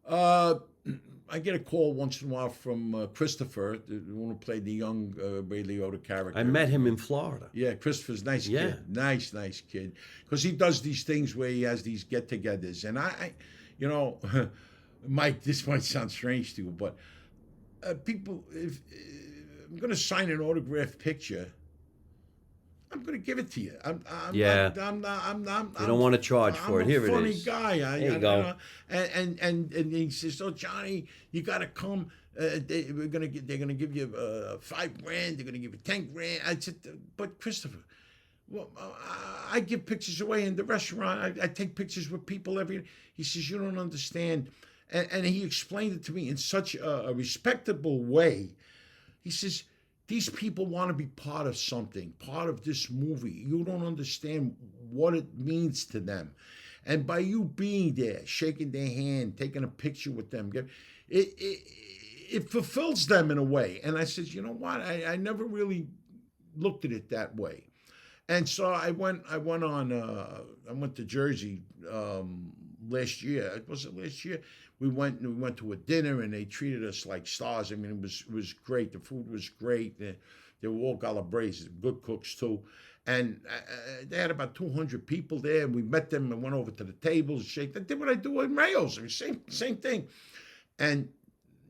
I get a call once in a while from Christopher, the one who played the young Ray Liotta character. I met him in Florida. Yeah, Christopher's a nice kid. Nice kid. Because he does these things where he has these get-togethers. And I Mike, this might sound strange to you, but people, if I'm going to sign an autographed picture, I'm going to give it to you. You don't want to charge for it. Here it is. I'm a funny guy. There you go. And he says, "Oh, Johnny, you got to come. They're going to give you $5,000. They're going to give you $10,000." I said, "But Christopher, well, I give pictures away in the restaurant. I take pictures with people every." He says, "You don't understand," and he explained it to me in such a respectable way. He says, these people want to be part of something, part of this movie. You don't understand what it means to them. And by you being there, shaking their hand, taking a picture with them, it fulfills them in a way. And I said, you know what? I never really looked at it that way. And so I went to Jersey last year. Was it last year? We went to a dinner, and they treated us like stars. I mean, it was great. The food was great. They were all Calabrese, good cooks too. And they had about 200 people there, and we met them and went over to the tables, shake. They did what I do in Rayo's. I mean, same thing. And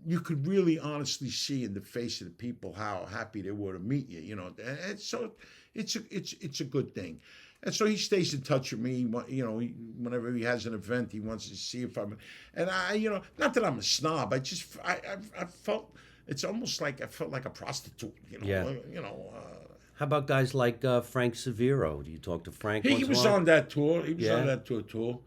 you could really honestly see in the face of the people how happy they were to meet you. And so it's a good thing. And so he stays in touch with me. Whenever he has an event, he wants to see if I'm. And not that I'm a snob. I felt it's almost like I felt like a prostitute. How about guys like Frank Severo? Do you talk to Frank? He was on that tour. He was on that tour too.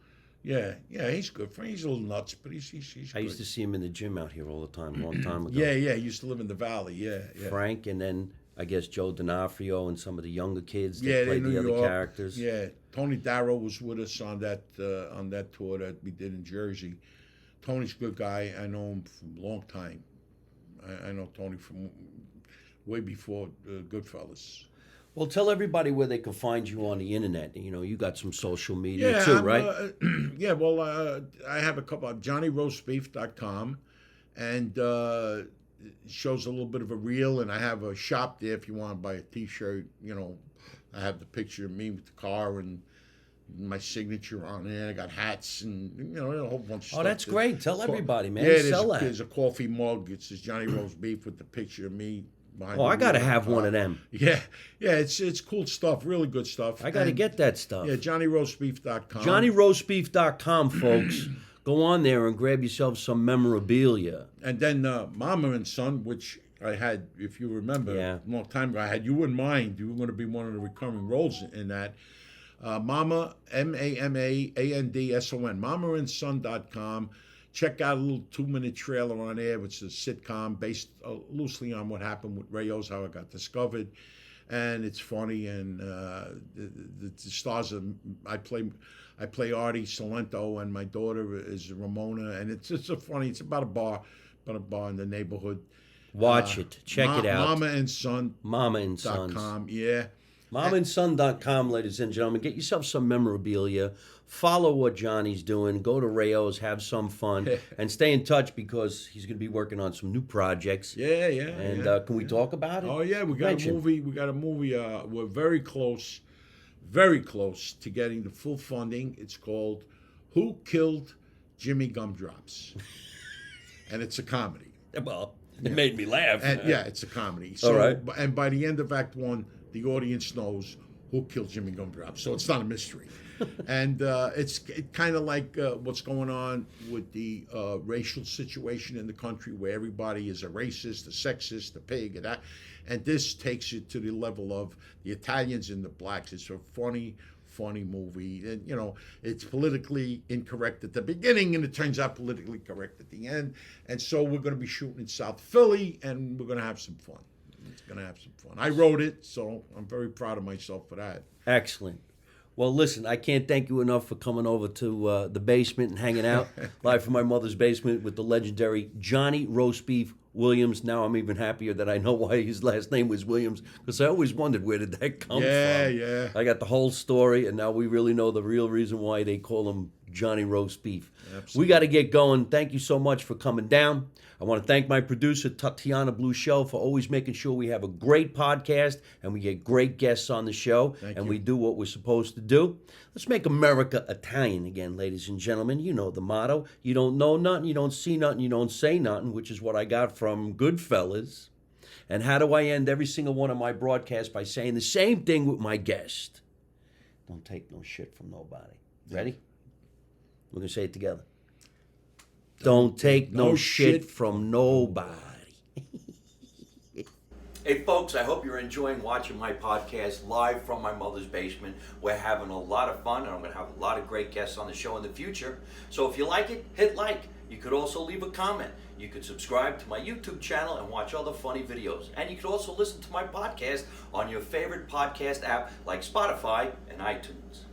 Yeah, he's good. He's a little nuts, but he's good. I used to see him in the gym out here all the time, a long time ago. Yeah, he used to live in the Valley. Yeah. Frank, and then I guess Joe D'Onofrio and some of the younger kids that played the other characters. Yeah, Tony Darrow was with us on that tour that we did in Jersey. Tony's a good guy. I know him from a long time. I know Tony from way before Goodfellas. Well, tell everybody where they can find you on the internet. You know, you got some social media too, right? I have a couple. JohnnyRoastbeef.com, and shows a little bit of a reel, and I have a shop there if you want to buy a T-shirt. You know, I have the picture of me with the car and my signature on there. I got hats and a whole bunch of stuff. Oh, that's great. Tell everybody, man. Yeah, Sell that. There's a coffee mug. It says Johnny Roast Beef with the picture of me behind. Oh, I got to wheel. have one of them. Yeah, it's cool stuff. Really good stuff. I got to get that stuff. Yeah, JohnnyRoastbeef.com. JohnnyRoastbeef.com, folks. Go on there and grab yourself some memorabilia. And then Mama and Son, which I had, if you remember, a long time ago, I had You Wouldn't Mind. You were going to be one of the recurring roles in that. Mama, MAMAANDSON, mamaandson.com. Check out a little 2-minute trailer on there. It's a sitcom based loosely on what happened with Rayos, how it got discovered. And it's funny. And the stars of, I play Artie Salento, and my daughter is Ramona. And it's funny. It's about a bar in the neighborhood. Watch it. Check it out. Mama and Son. Mama and Sons. Yeah. Mamaandson.com, ladies and gentlemen. Get yourself some memorabilia. Follow what Johnny's doing. Go to Rayos, have some fun, and stay in touch because he's going to be working on some new projects. Yeah. And can we talk about it? Oh yeah, we got a movie. We're very close to getting the full funding. It's called Who Killed Jimmy Gumdrops, and it's a comedy. Well, it made me laugh. And it's a comedy. So, all right. And by the end of Act 1, the audience knows who killed Jimmy Gumdrops, so it's not a mystery. And it's kind of like what's going on with the racial situation in the country, where everybody is a racist, a sexist, a pig, and that. And this takes it to the level of the Italians and the blacks. It's a funny movie. And, it's politically incorrect at the beginning, and it turns out politically correct at the end. And so we're going to be shooting in South Philly, and we're going to have some fun. It's going to have some fun. I wrote it, so I'm very proud of myself for that. Excellent. Well, listen, I can't thank you enough for coming over to the basement and hanging out live from my mother's basement with the legendary Johnny Roastbeef Williams. Now I'm even happier that I know why his last name was Williams, because I always wondered where did that come from. Yeah. I got the whole story, and now we really know the real reason why they call him Johnny Roastbeef. Absolutely. We got to get going. Thank you so much for coming down. I want to thank my producer, Tatiana Blue Shell, for always making sure we have a great podcast and we get great guests on the show. Thank you. We do what we're supposed to do. Let's make America Italian again, ladies and gentlemen. You know the motto. You don't know nothing, you don't see nothing, you don't say nothing, which is what I got from Goodfellas. And how do I end every single one of my broadcasts? By saying the same thing with my guest. Don't take no shit from nobody. Ready? We're going to say it together. Don't take no shit from nobody. Hey, folks, I hope you're enjoying watching my podcast live from my mother's basement. We're having a lot of fun, and I'm going to have a lot of great guests on the show in the future. So if you like it, hit like. You could also leave a comment. You could subscribe to my YouTube channel and watch other funny videos. And you could also listen to my podcast on your favorite podcast app like Spotify and iTunes.